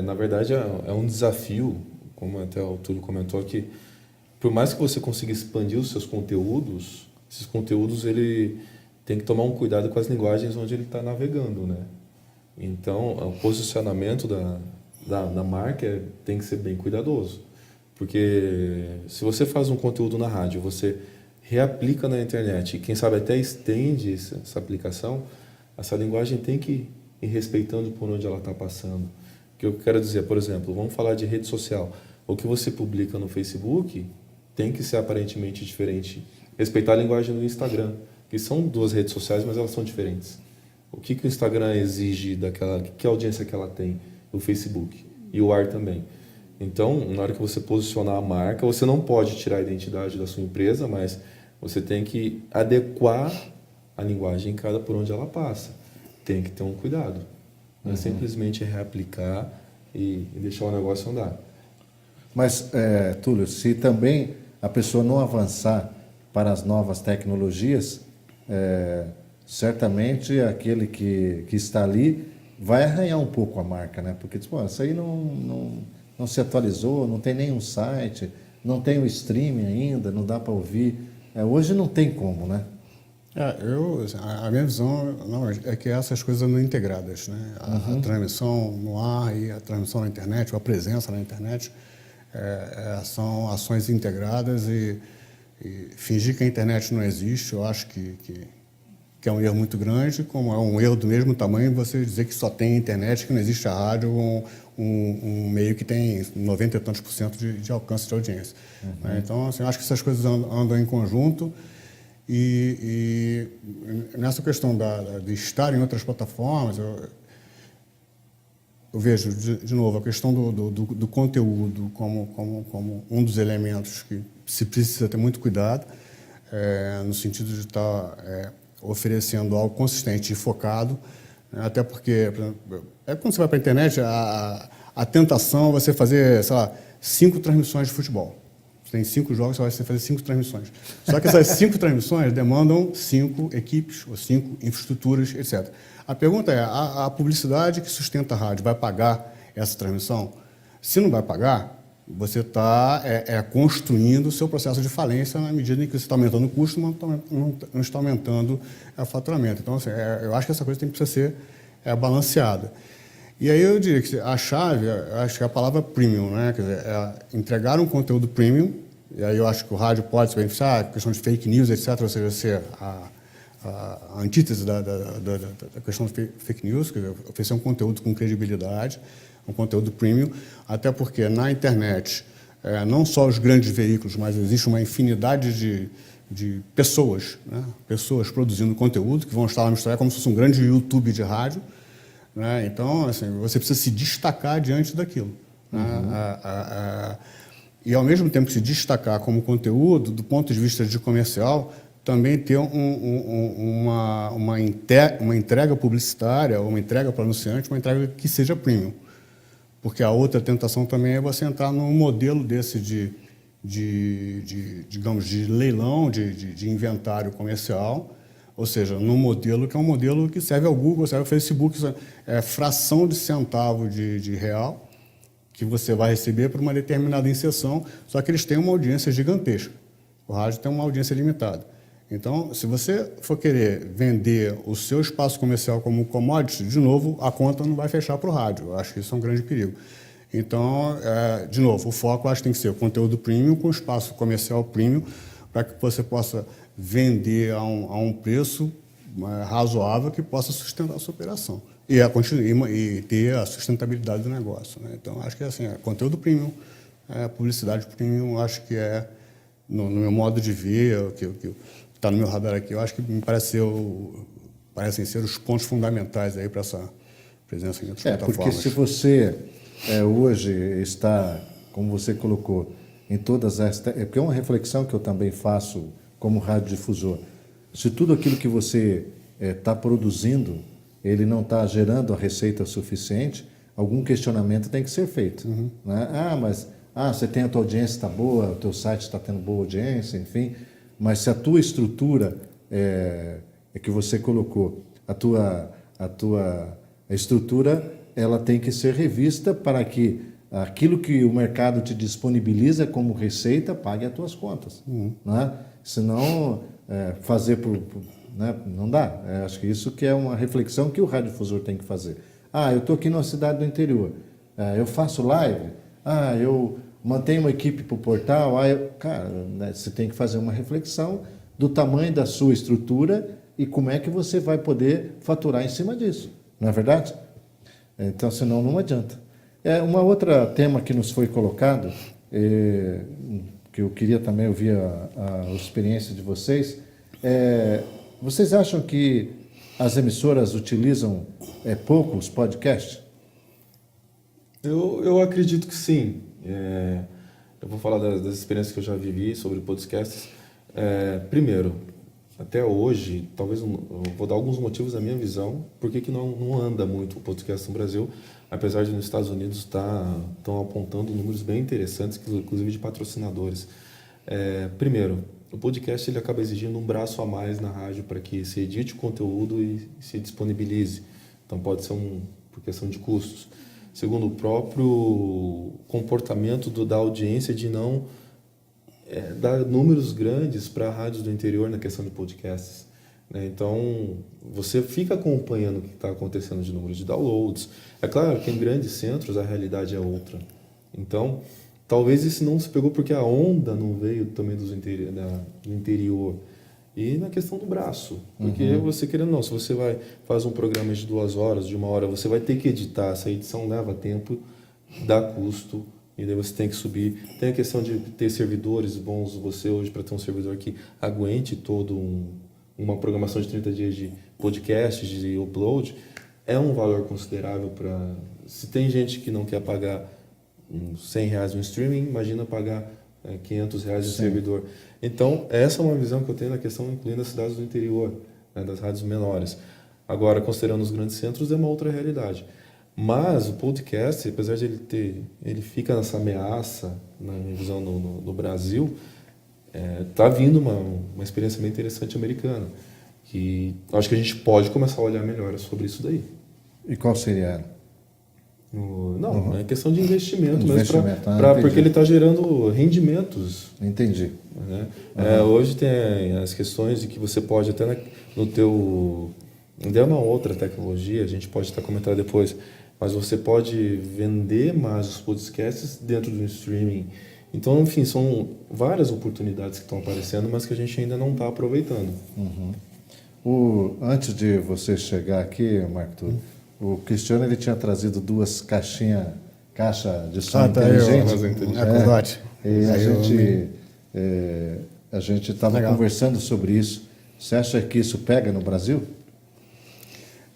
Na verdade, é um desafio, como até o Túlio comentou aqui. Por mais que você consiga expandir os seus conteúdos, esses conteúdos ele tem que tomar um cuidado com as linguagens onde ele está navegando, né? Então, o posicionamento da marca tem que ser bem cuidadoso. Porque se você faz um conteúdo na rádio, você reaplica na internet e quem sabe até estende essa aplicação, essa linguagem tem que ir respeitando por onde ela está passando. O que eu quero dizer, por exemplo, vamos falar de rede social. O que você publica no Facebook tem que ser aparentemente diferente. Respeitar a linguagem do Instagram, que são duas redes sociais, mas elas são diferentes. O que o Instagram exige que audiência que ela tem? O Facebook e o ar também. Então, na hora que você posicionar a marca, você não pode tirar a identidade da sua empresa, mas você tem que adequar a linguagem por onde ela passa. Tem que ter um cuidado. Não é simplesmente reaplicar e deixar o negócio andar. Mas, Túlio, se também a pessoa não avançar para as novas tecnologias, certamente aquele que está ali vai arranhar um pouco a marca, né? Porque, tipo, isso aí não se atualizou, não tem nenhum site, não tem o streaming ainda, não dá para ouvir. Hoje não tem como, né? A minha visão é que essas coisas andam integradas, né? A transmissão no ar e a transmissão na internet, ou a presença na internet, são ações integradas e fingir que a internet não existe, eu acho que é um erro muito grande, como é um erro do mesmo tamanho você dizer que só tem internet, que não existe a rádio, um meio que tem 90 e tantos % de alcance de audiência. Né? Então, assim, eu acho que essas coisas andam em conjunto e nessa questão de estar em outras plataformas, eu vejo, de novo, a questão do conteúdo como um dos elementos que se precisa ter muito cuidado, no sentido de estar oferecendo algo consistente e focado, até porque, por exemplo, quando você vai para a internet, a tentação é você fazer, sei lá, 5 transmissões de futebol. Você tem 5 jogos, você vai fazer 5 transmissões. Só que essas 5 transmissões demandam 5 equipes ou 5 infraestruturas, etc. A pergunta é, a publicidade que sustenta a rádio vai pagar essa transmissão? Se não vai pagar, você está construindo o seu processo de falência na medida em que você está aumentando o custo, mas não está aumentando o faturamento. Então, assim, eu acho que essa coisa tem que ser balanceada. E aí eu diria que a chave, acho que é a palavra premium, né? Quer dizer, entregar um conteúdo premium, e aí eu acho que o rádio pode se beneficiar, a questão de fake news, etc., ou seja, ser a antítese da questão de fake news, quer dizer, oferecer um conteúdo com credibilidade, um conteúdo premium, até porque na internet não só os grandes veículos, mas existe uma infinidade de pessoas, né? Pessoas produzindo conteúdo que vão estar lá misturado como se fosse um grande YouTube de rádio, né? Então, assim, você precisa se destacar diante daquilo, né? E, ao mesmo tempo que se destacar como conteúdo, do ponto de vista de comercial, também ter uma entrega publicitária, uma entrega para o anunciante, uma entrega que seja premium. Porque a outra tentação também é você entrar num modelo desse digamos, de leilão, de inventário comercial, ou seja, num modelo que é um modelo que serve ao Google, serve ao Facebook, é fração de centavo de real que você vai receber por uma determinada inserção, só que eles têm uma audiência gigantesca. O rádio tem uma audiência limitada. Então, se você for querer vender o seu espaço comercial como commodity, de novo, a conta não vai fechar para o rádio. Eu acho que isso é um grande perigo. Então, de novo, o foco acho que tem que ser o conteúdo premium com espaço comercial premium para que você possa vender a um preço razoável que possa sustentar a sua operação e ter a sustentabilidade do negócio, né? Então, acho que assim, conteúdo premium, publicidade premium, acho que no meu modo de ver, o que está no meu radar aqui, eu acho que me parecem ser os pontos fundamentais aí para essa presença em outras plataformas. Porque se você hoje está, como você colocou, em todas estas... Porque é uma reflexão que eu também faço como radiodifusor. Se tudo aquilo que você está produzindo, ele não está gerando a receita suficiente, algum questionamento tem que ser feito. Né? Mas você tem a tua audiência, está boa, o teu site está tendo boa audiência, enfim, mas se a tua estrutura que você colocou, a tua estrutura, ela tem que ser revista para que aquilo que o mercado te disponibiliza como receita pague as tuas contas. Né? Senão, fazer né? Não dá. Acho que isso que é uma reflexão que o radiodifusor tem que fazer. Eu estou aqui numa cidade do interior, eu faço live, eu mantenho uma equipe para o portal, cara, né, você tem que fazer uma reflexão do tamanho da sua estrutura e como é que você vai poder faturar em cima disso. Não é verdade? Então, senão não adianta. Uma outra tema que nos foi colocado, que eu queria também ouvir a experiência de vocês, vocês acham que as emissoras utilizam pouco os podcasts? Eu acredito que sim. Eu vou falar das experiências que eu já vivi sobre podcasts. Primeiro, até hoje, talvez eu vou dar alguns motivos da minha visão, por que não anda muito o podcast no Brasil, apesar de nos Estados Unidos estão apontando números bem interessantes, inclusive de patrocinadores. Primeiro, o podcast ele acaba exigindo um braço a mais na rádio para que se edite o conteúdo e se disponibilize. Então pode ser por questão de custos. Segundo, o próprio comportamento da audiência de não dar números grandes para rádios do interior na questão de podcasts. Né? Então, você fica acompanhando o que está acontecendo de números de downloads. É claro que em grandes centros a realidade é outra. Então, talvez isso não se pegou porque a onda não veio também do interior. E na questão do braço. Porque você querendo ou não, se você faz um programa de 2 horas, de 1 hora, você vai ter que editar. Essa edição leva tempo, dá custo, e daí você tem que subir. Tem a questão de ter servidores bons. Você hoje, para ter um servidor que aguente uma programação de 30 dias de podcast, de upload, é um valor considerável para... Se tem gente que não quer pagar R$100 no streaming, imagina pagar R$500 de servidor. Então, essa é uma visão que eu tenho na questão, incluindo as cidades do interior, né, das rádios menores. Agora, considerando os grandes centros, é uma outra realidade. Mas o podcast, apesar de ele fica nessa ameaça, na minha visão, no Brasil, está vindo uma experiência bem interessante americana, que acho que a gente pode começar a olhar melhor sobre isso daí. E qual seria ela? Não, é questão de investimento mesmo, porque ele está gerando rendimentos. Entendi. Né? Hoje tem as questões de que você pode até no teu... É uma outra tecnologia, a gente pode estar comentando depois, mas você pode vender mais os podcasts dentro do streaming. Então, enfim, são várias oportunidades que estão aparecendo, mas que a gente ainda não está aproveitando. Antes de você chegar aqui, Marco Túlio, o Cristiano ele tinha trazido 2 caixas de som inteligente. A gente estava conversando sobre isso. Você acha que isso pega no Brasil?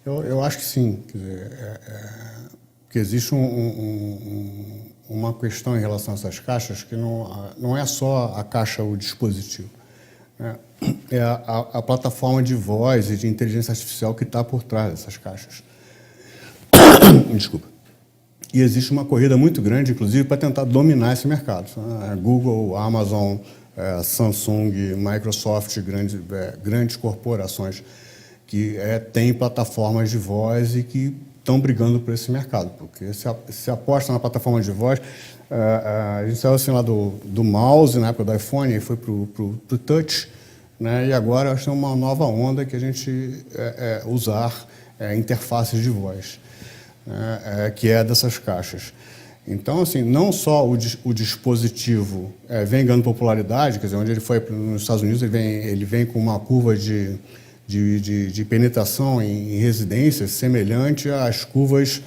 Eu acho que sim. Quer dizer, que existe uma questão em relação a essas caixas que não é só a caixa, o dispositivo. É a plataforma de voz e de inteligência artificial que está por trás dessas caixas. Desculpa. E existe uma corrida muito grande, inclusive, para tentar dominar esse mercado. Google, Amazon, Samsung, Microsoft, grandes corporações que têm plataformas de voz e que estão brigando por esse mercado. Porque se aposta na plataforma de voz, a gente saiu assim lá do mouse, na época do iPhone, e foi para o touch, né? E agora acho que é uma nova onda que a gente usar interfaces de voz, que é dessas caixas. Então, assim, não só o dispositivo vem ganhando popularidade, quer dizer, onde ele foi nos Estados Unidos, ele vem com uma curva de penetração em residências semelhante às curvas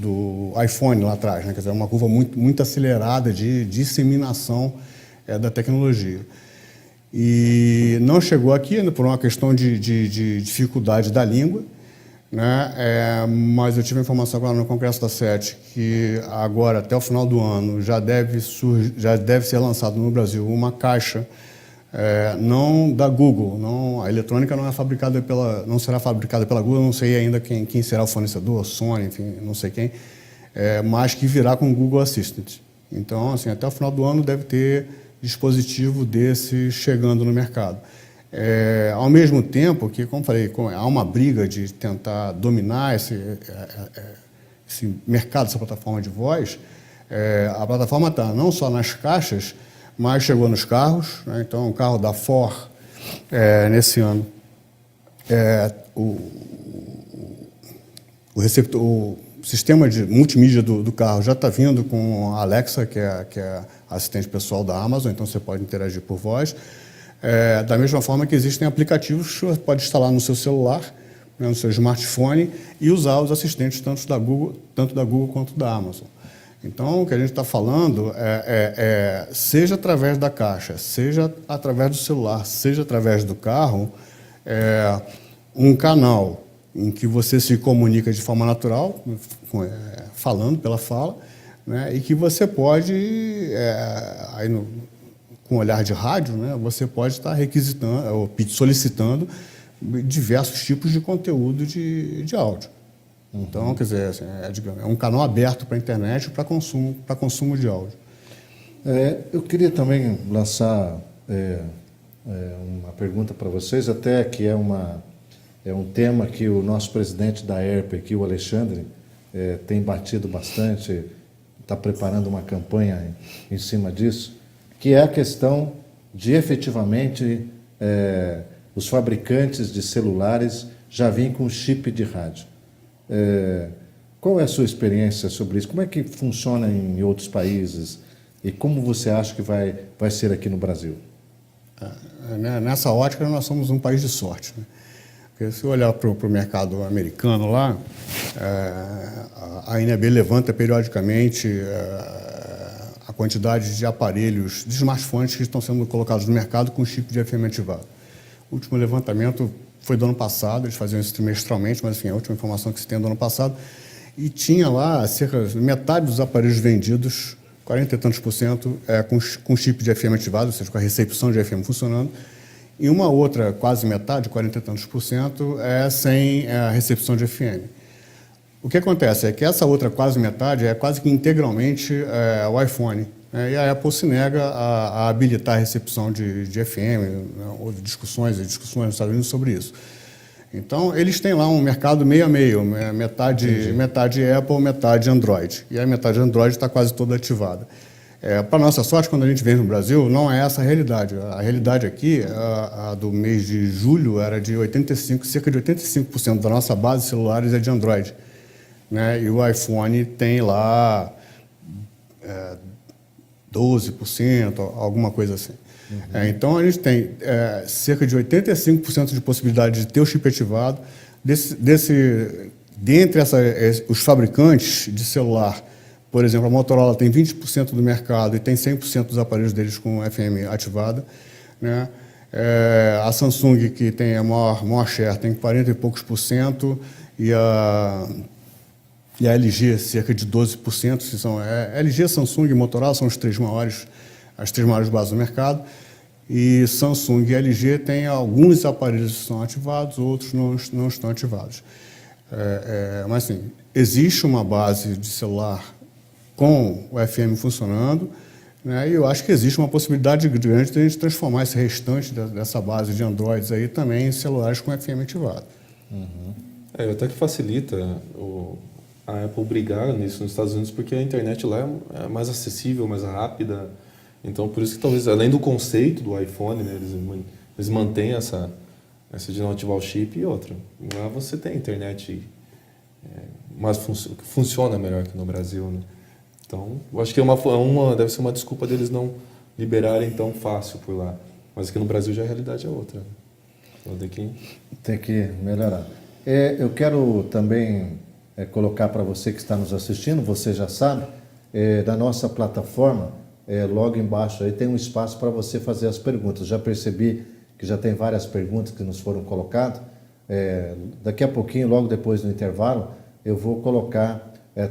do iPhone lá atrás, né? Quer dizer, uma curva muito acelerada de disseminação da tecnologia. E não chegou aqui ainda por uma questão de dificuldade da língua, né? Mas eu tive a informação agora no Congresso da SET que agora, até o final do ano, já deve ser lançado no Brasil uma caixa não da Google, a eletrônica não será fabricada pela Google, não sei ainda quem será o fornecedor, Sony, enfim, não sei quem, mas que virá com o Google Assistant. Então, assim, até o final do ano deve ter dispositivo desse chegando no mercado. Ao mesmo tempo que, como falei, há uma briga de tentar dominar esse mercado, essa plataforma de voz, a plataforma está não só nas caixas, mas chegou nos carros, né? Então, o carro da Ford, nesse ano, o sistema de multimídia do carro já está vindo com a Alexa, que é a assistente pessoal da Amazon, então você pode interagir por voz. Da mesma forma que existem aplicativos que você pode instalar no seu celular, né, no seu smartphone, e usar os assistentes tanto da Google quanto da Amazon. Então, o que a gente está falando seja através da caixa, seja através do celular, seja através do carro, um canal em que você se comunica de forma natural, falando pela fala, né, e que você pode, com olhar de rádio, né, você pode estar requisitando, ou solicitando diversos tipos de conteúdo de áudio. Então, quer dizer, assim, é um canal aberto para a internet para consumo de áudio. Eu queria também lançar uma pergunta para vocês, até que é um tema que o nosso presidente da ERP aqui, o Alexandre, tem batido bastante, está preparando uma campanha em cima disso, que é a questão de efetivamente os fabricantes de celulares já vêm com chip de rádio. Qual é a sua experiência sobre isso? Como é que funciona em outros países? E como você acha que vai ser aqui no Brasil? Nessa ótica, nós somos um país de sorte, né? Porque se olhar para o mercado americano lá, a ANB levanta periodicamente a quantidade de aparelhos, de smartphones que estão sendo colocados no mercado com chip de FM ativado. O último levantamento foi do ano passado, eles faziam isso trimestralmente, mas, enfim, a última informação que se tem do ano passado, e tinha lá cerca de metade dos aparelhos vendidos, 40 e tantos %, com chip de FM ativado, ou seja, com a recepção de FM funcionando, e uma outra, quase metade, 40 e tantos %, sem a recepção de FM. O que acontece é que essa outra quase metade é quase que integralmente o iPhone, né? E a Apple se nega a habilitar a recepção de FM, né? Houve discussões nos Estados Unidos sobre isso. Então, eles têm lá um mercado meio a meio, metade Apple, metade Android. E a metade Android está quase toda ativada. Para nossa sorte, quando a gente vem no Brasil, não é essa a realidade. A realidade aqui, a do mês de julho, era de cerca de 85% da nossa base de celulares é de Android, né? E o iPhone tem lá 12%, alguma coisa assim. Uhum. Então, a gente tem cerca de 85% de possibilidade de ter o chip ativado. Dentre os fabricantes de celular, Por exemplo, a Motorola tem 20% do mercado e tem 100% dos aparelhos deles com FM ativada, né? A Samsung, que tem a maior share, tem 40 e poucos por cento, e a LG, cerca de 12%. LG, Samsung e Motorola são as três maiores bases do mercado. E Samsung e LG têm alguns aparelhos que estão ativados, outros não estão ativados. Mas, assim, existe uma base de celular com o FM funcionando, né, e eu acho que existe uma possibilidade grande de a gente transformar esse restante dessa base de Androids aí também em celulares com FM ativado. Até que facilita a Apple brigar nisso nos Estados Unidos, porque a internet lá é mais acessível, mais rápida. Então, por isso que talvez, além do conceito do iPhone, né, eles mantêm essa de não ativar o chip. E outra, lá você tem internet, mas funciona melhor que no Brasil, né? Então, eu acho que deve ser uma desculpa deles não liberarem tão fácil por lá. Mas aqui no Brasil já a realidade é outra. Então, tem que melhorar. Eu quero também colocar para você que está nos assistindo, você já sabe, da nossa plataforma, logo embaixo aí tem um espaço para você fazer as perguntas. Já percebi que já tem várias perguntas que nos foram colocadas. Daqui a pouquinho, logo depois do intervalo, eu vou colocar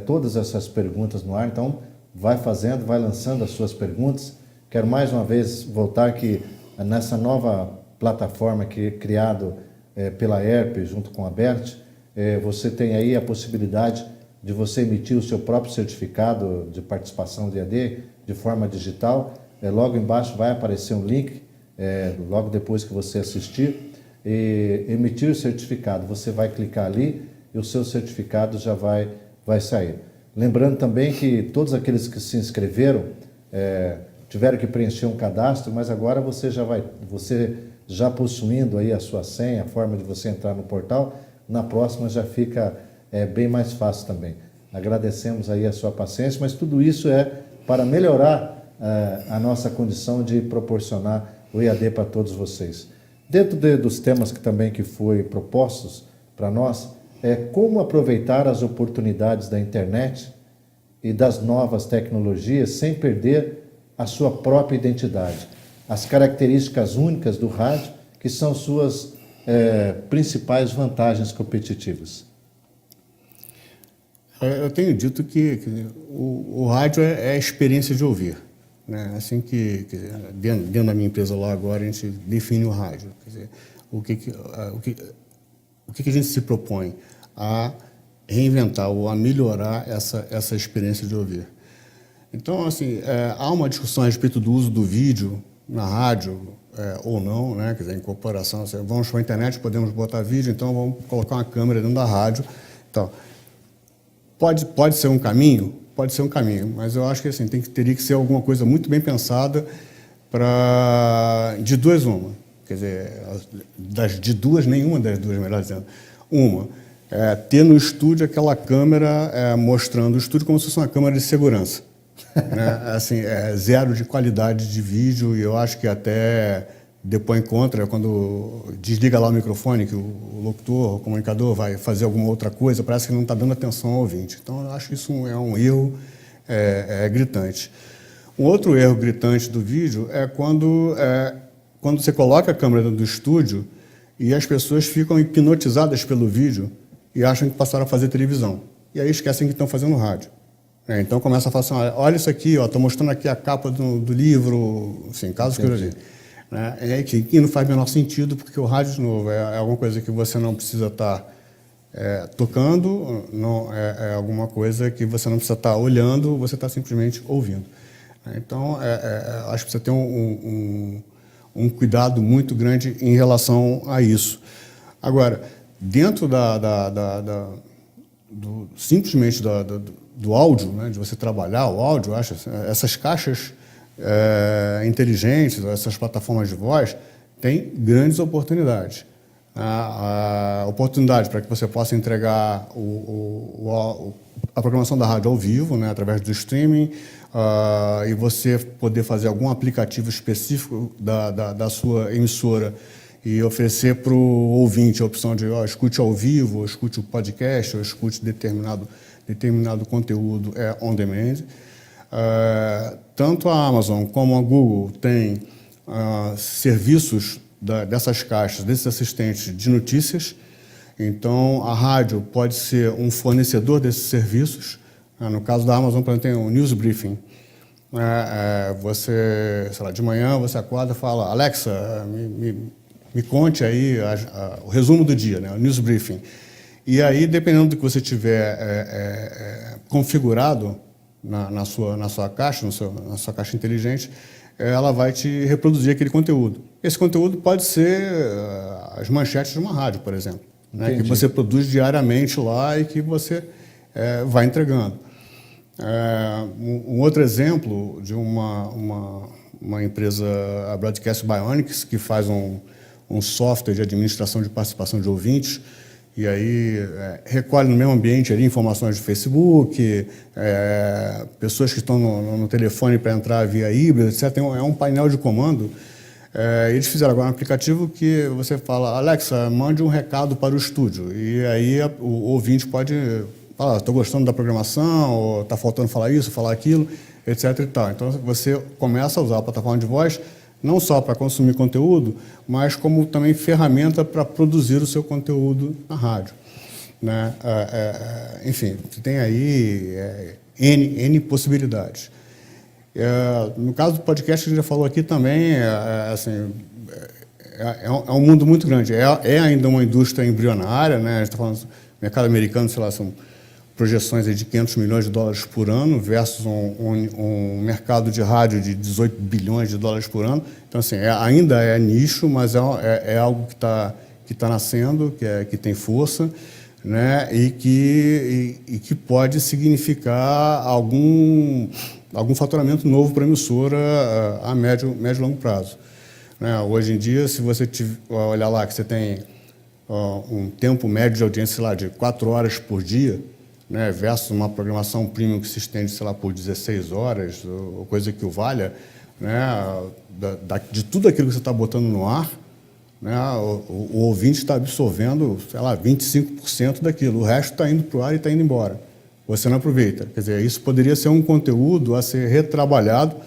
todas essas perguntas no ar. Então, vai fazendo, vai lançando as suas perguntas. Quero mais uma vez voltar que nessa nova plataforma que é criado pela ERP junto com a BERT, você tem aí a possibilidade de você emitir o seu próprio certificado de participação de EAD de forma digital. Logo embaixo vai aparecer um link, logo depois que você assistir, e emitir o certificado. Você vai clicar ali e o seu certificado já vai sair. Lembrando também que todos aqueles que se inscreveram tiveram que preencher um cadastro, mas agora você já possuindo aí a sua senha, a forma de você entrar no portal, na próxima já fica bem mais fácil também. Agradecemos aí a sua paciência, mas tudo isso é para melhorar a nossa condição de proporcionar o EAD para todos vocês. Dentro dos temas que foi propostos para nós, como aproveitar as oportunidades da internet e das novas tecnologias sem perder a sua própria identidade. As características únicas do rádio, que são suas principais vantagens competitivas. Eu tenho dito que o rádio é a experiência de ouvir, né? Assim que dentro da minha empresa lá agora, a gente define o rádio. Quer dizer, o que a gente se propõe? A reinventar ou a melhorar essa experiência de ouvir. Então, assim, há uma discussão a respeito do uso do vídeo na rádio, ou não, né? Quer dizer, incorporação. Assim, vamos para a internet, podemos botar vídeo, então vamos colocar uma câmera dentro da rádio. Então, pode ser um caminho? Pode ser um caminho, mas eu acho que assim, teria que ser alguma coisa muito bem pensada de duas uma. Quer dizer, de duas, nenhuma das duas, melhor dizendo. Uma, ter no estúdio aquela câmera mostrando o estúdio como se fosse uma câmera de segurança. Né? Assim, zero de qualidade de vídeo, e eu acho que até depois encontra, quando desliga lá o microfone, que o locutor, o comunicador vai fazer alguma outra coisa, parece que não está dando atenção ao ouvinte. Então, eu acho que isso é um erro gritante. Um outro erro gritante do vídeo é quando você coloca a câmera dentro do estúdio e as pessoas ficam hipnotizadas pelo vídeo e acham que passaram a fazer televisão. E aí esquecem que estão fazendo rádio. Então começa a falar assim, olha isso aqui, estou mostrando aqui a capa do livro, assim, casos que eu li. Né? Que não faz o menor sentido, porque o rádio, de novo, é alguma coisa que você não precisa estar tocando, não, é alguma coisa que você não precisa estar olhando, você está simplesmente ouvindo. Então, acho que você tem um cuidado muito grande em relação a isso. Agora, dentro simplesmente do áudio, né, de você trabalhar o áudio, acho essas caixas inteligentes, essas plataformas de voz, têm grandes oportunidades. A oportunidade para que você possa entregar a programação da rádio ao vivo, né, através do streaming, e você poder fazer algum aplicativo específico da sua emissora e oferecer para o ouvinte a opção de escute ao vivo, ou escute o podcast, ou escute determinado determinado conteúdo é on demand. Tanto a Amazon como a Google têm serviços dessas caixas, desses assistentes de notícias. Então, a rádio pode ser um fornecedor desses serviços. No caso da Amazon, por exemplo, tem um news briefing. Você, sei lá, de manhã você acorda e fala: Alexa, me conte aí o resumo do dia, né? O news briefing. E aí, dependendo do que você tiver configurado na sua caixa, na sua caixa inteligente, ela vai te reproduzir aquele conteúdo. Esse conteúdo pode ser as manchetes de uma rádio, por exemplo, né? Que você produz diariamente lá e que você vai entregando. Um outro exemplo de uma empresa, a Broadcast Bionics, que faz um software de administração de participação de ouvintes, e aí recolhe no mesmo ambiente ali informações de Facebook, pessoas que estão no telefone para entrar via híbrido, etc. É um painel de comando. Eles fizeram agora um aplicativo que você fala: Alexa, mande um recado para o estúdio. E aí o ouvinte pode falar: estou gostando da programação, ou está faltando falar isso, falar aquilo, etc. e tal. Então você começa a usar a plataforma de voz não só para consumir conteúdo, mas como também ferramenta para produzir o seu conteúdo na rádio, né? Enfim, você tem aí N possibilidades. No caso do podcast, que a gente já falou aqui também, assim, é um mundo muito grande. É ainda uma indústria embrionária, né? A gente está falando do mercado americano, sei lá, são projeções aí de 500 milhões de dólares por ano versus um mercado de rádio de 18 bilhões de dólares por ano. Então, assim, ainda é nicho, mas é algo que tá nascendo, que tem força, né? E que pode significar algum faturamento novo para a emissora a médio e longo prazo, né? Hoje em dia, se você olhar lá que você tem um tempo médio de audiência, sei lá, de 4 horas por dia, né, versus uma programação premium que se estende, sei lá, por 16 horas, ou coisa que o valha, né, de tudo aquilo que você está botando no ar, né, o ouvinte está absorvendo, sei lá, 25% daquilo, o resto está indo para o ar e está indo embora. Você não aproveita. Quer dizer, isso poderia ser um conteúdo a ser retrabalhado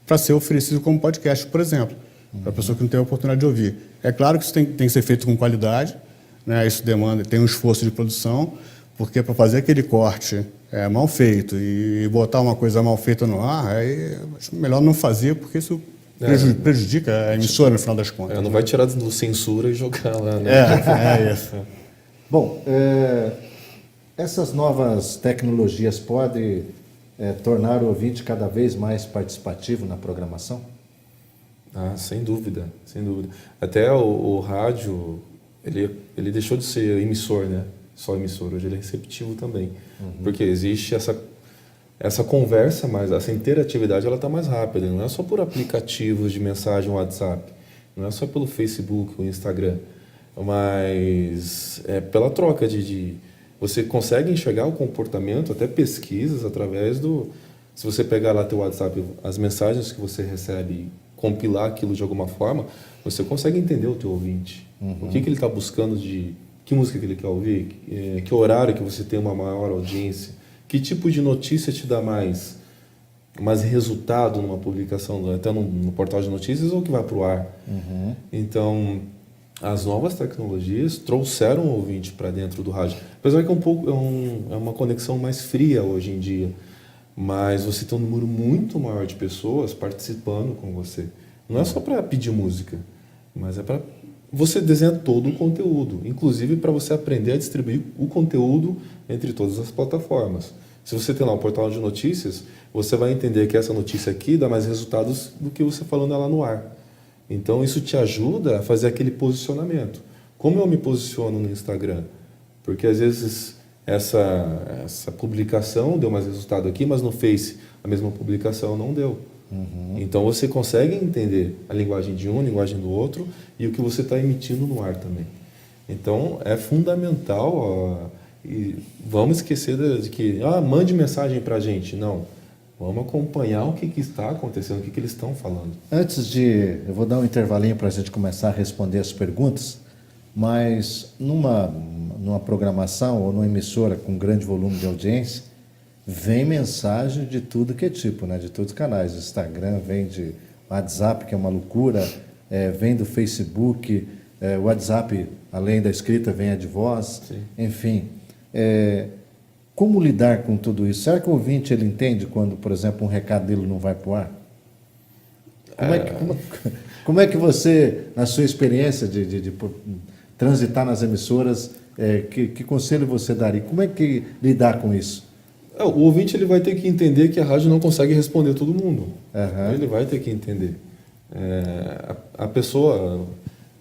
para ser oferecido como podcast, por exemplo, para a pessoa que não tem a oportunidade de ouvir. É claro que isso tem que ser feito com qualidade, né, isso tem um esforço de produção, porque para fazer aquele corte mal feito e botar uma coisa mal feita no ar, aí acho melhor não fazer, porque isso prejudica a emissora no final das contas. Não vai tirar do censura e jogar lá, né? É isso. Bom, essas novas tecnologias podem tornar o ouvinte cada vez mais participativo na programação? Sem dúvida, sem dúvida. Até o rádio, ele deixou de ser emissor, né? Só emissor, hoje ele é receptivo também. Porque existe essa conversa, mas essa interatividade ela está mais rápida. Não é só por aplicativos de mensagem WhatsApp, não é só pelo Facebook ou Instagram, mas é pela troca de você consegue enxergar o comportamento, até pesquisas através se você pegar lá teu WhatsApp, as mensagens que você recebe, compilar aquilo de alguma forma, você consegue entender o teu ouvinte. O que ele está buscando que música que ele quer ouvir, que horário que você tem uma maior audiência, que tipo de notícia te dá mais resultado numa publicação, até no portal de notícias ou que vai para o ar. Então, as novas tecnologias trouxeram o ouvinte para dentro do rádio. Apesar que é uma conexão mais fria hoje em dia, mas você tem um número muito maior de pessoas participando com você. Não é só para pedir música, mas é para você desenhar todo o conteúdo, inclusive para você aprender a distribuir o conteúdo entre todas as plataformas. Se você tem lá um portal de notícias, você vai entender que essa notícia aqui dá mais resultados do que você falando ela no ar. Então, isso te ajuda a fazer aquele posicionamento. Como eu me posiciono no Instagram? Porque, às vezes, essa publicação deu mais resultado aqui, mas no Face a mesma publicação não deu. Então, você consegue entender a linguagem de um, a linguagem do outro e o que você está emitindo no ar também. Então, é fundamental, e vamos esquecer de que, mande mensagem para a gente. Não, vamos acompanhar o que está acontecendo, o que eles estão falando. Eu vou dar um intervalinho para a gente começar a responder as perguntas, mas num numa programação ou numa emissora com grande volume de audiência, vem mensagem de tudo que é tipo, né? De todos os canais. Instagram, vem de WhatsApp, que é uma loucura, vem do Facebook, o WhatsApp, além da escrita, vem a de voz, Sim. enfim. Como lidar com tudo isso? Será que o ouvinte ele entende quando, por exemplo, um recado dele não vai para o ar? Como é que você, na sua experiência de transitar nas emissoras, que conselho você daria? Como é que lidar com isso? O ouvinte ele vai ter que entender que a rádio não consegue responder todo mundo. Uhum. Ele vai ter que entender. A pessoa...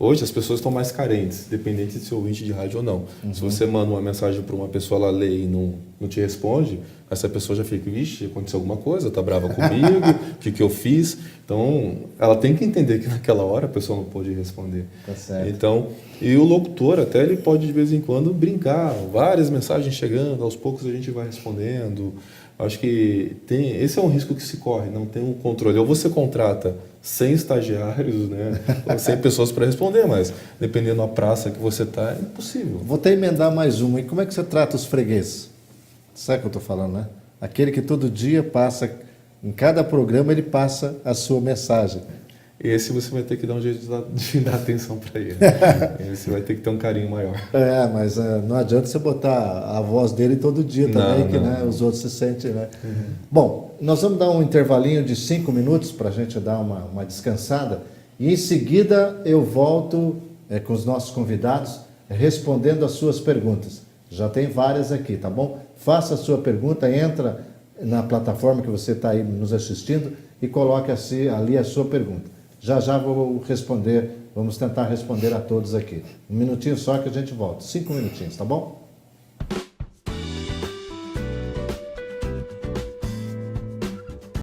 Hoje as pessoas estão mais carentes, dependente de ser ouvinte de rádio ou não. Uhum. Se você manda uma mensagem para uma pessoa, ela lê e não te responde, essa pessoa já fica, vixe, aconteceu alguma coisa, está brava comigo, o que eu fiz? Então, ela tem que entender que naquela hora a pessoa não pode responder. Tá certo. Então, e o locutor até ele pode de vez em quando brincar, várias mensagens chegando, aos poucos a gente vai respondendo. Acho que esse é um risco que se corre, não tem um controle. Ou você contrata 100 estagiários, né, ou 100 pessoas para responder, mas dependendo da praça que você está, é impossível. Vou até emendar mais uma. E como é que você trata os fregueses? Sabe o que eu estou falando, né? Aquele que todo dia passa, em cada programa ele passa a sua mensagem. Esse você vai ter que dar um jeito de dar atenção para ele. Esse vai ter que ter um carinho maior. Mas não adianta você botar a voz dele todo dia também, Não, que não, né, não. os outros se sentem, né? Uhum. Bom, nós vamos dar um intervalinho de 5 minutos para a gente dar uma descansada e em seguida eu volto com os nossos convidados respondendo as suas perguntas. Já tem várias aqui, tá bom? Faça a sua pergunta, entra na plataforma que você está aí nos assistindo e coloque ali a sua pergunta. Já vou responder, vamos tentar responder a todos aqui. Um minutinho só que a gente volta. 5 minutinhos, tá bom?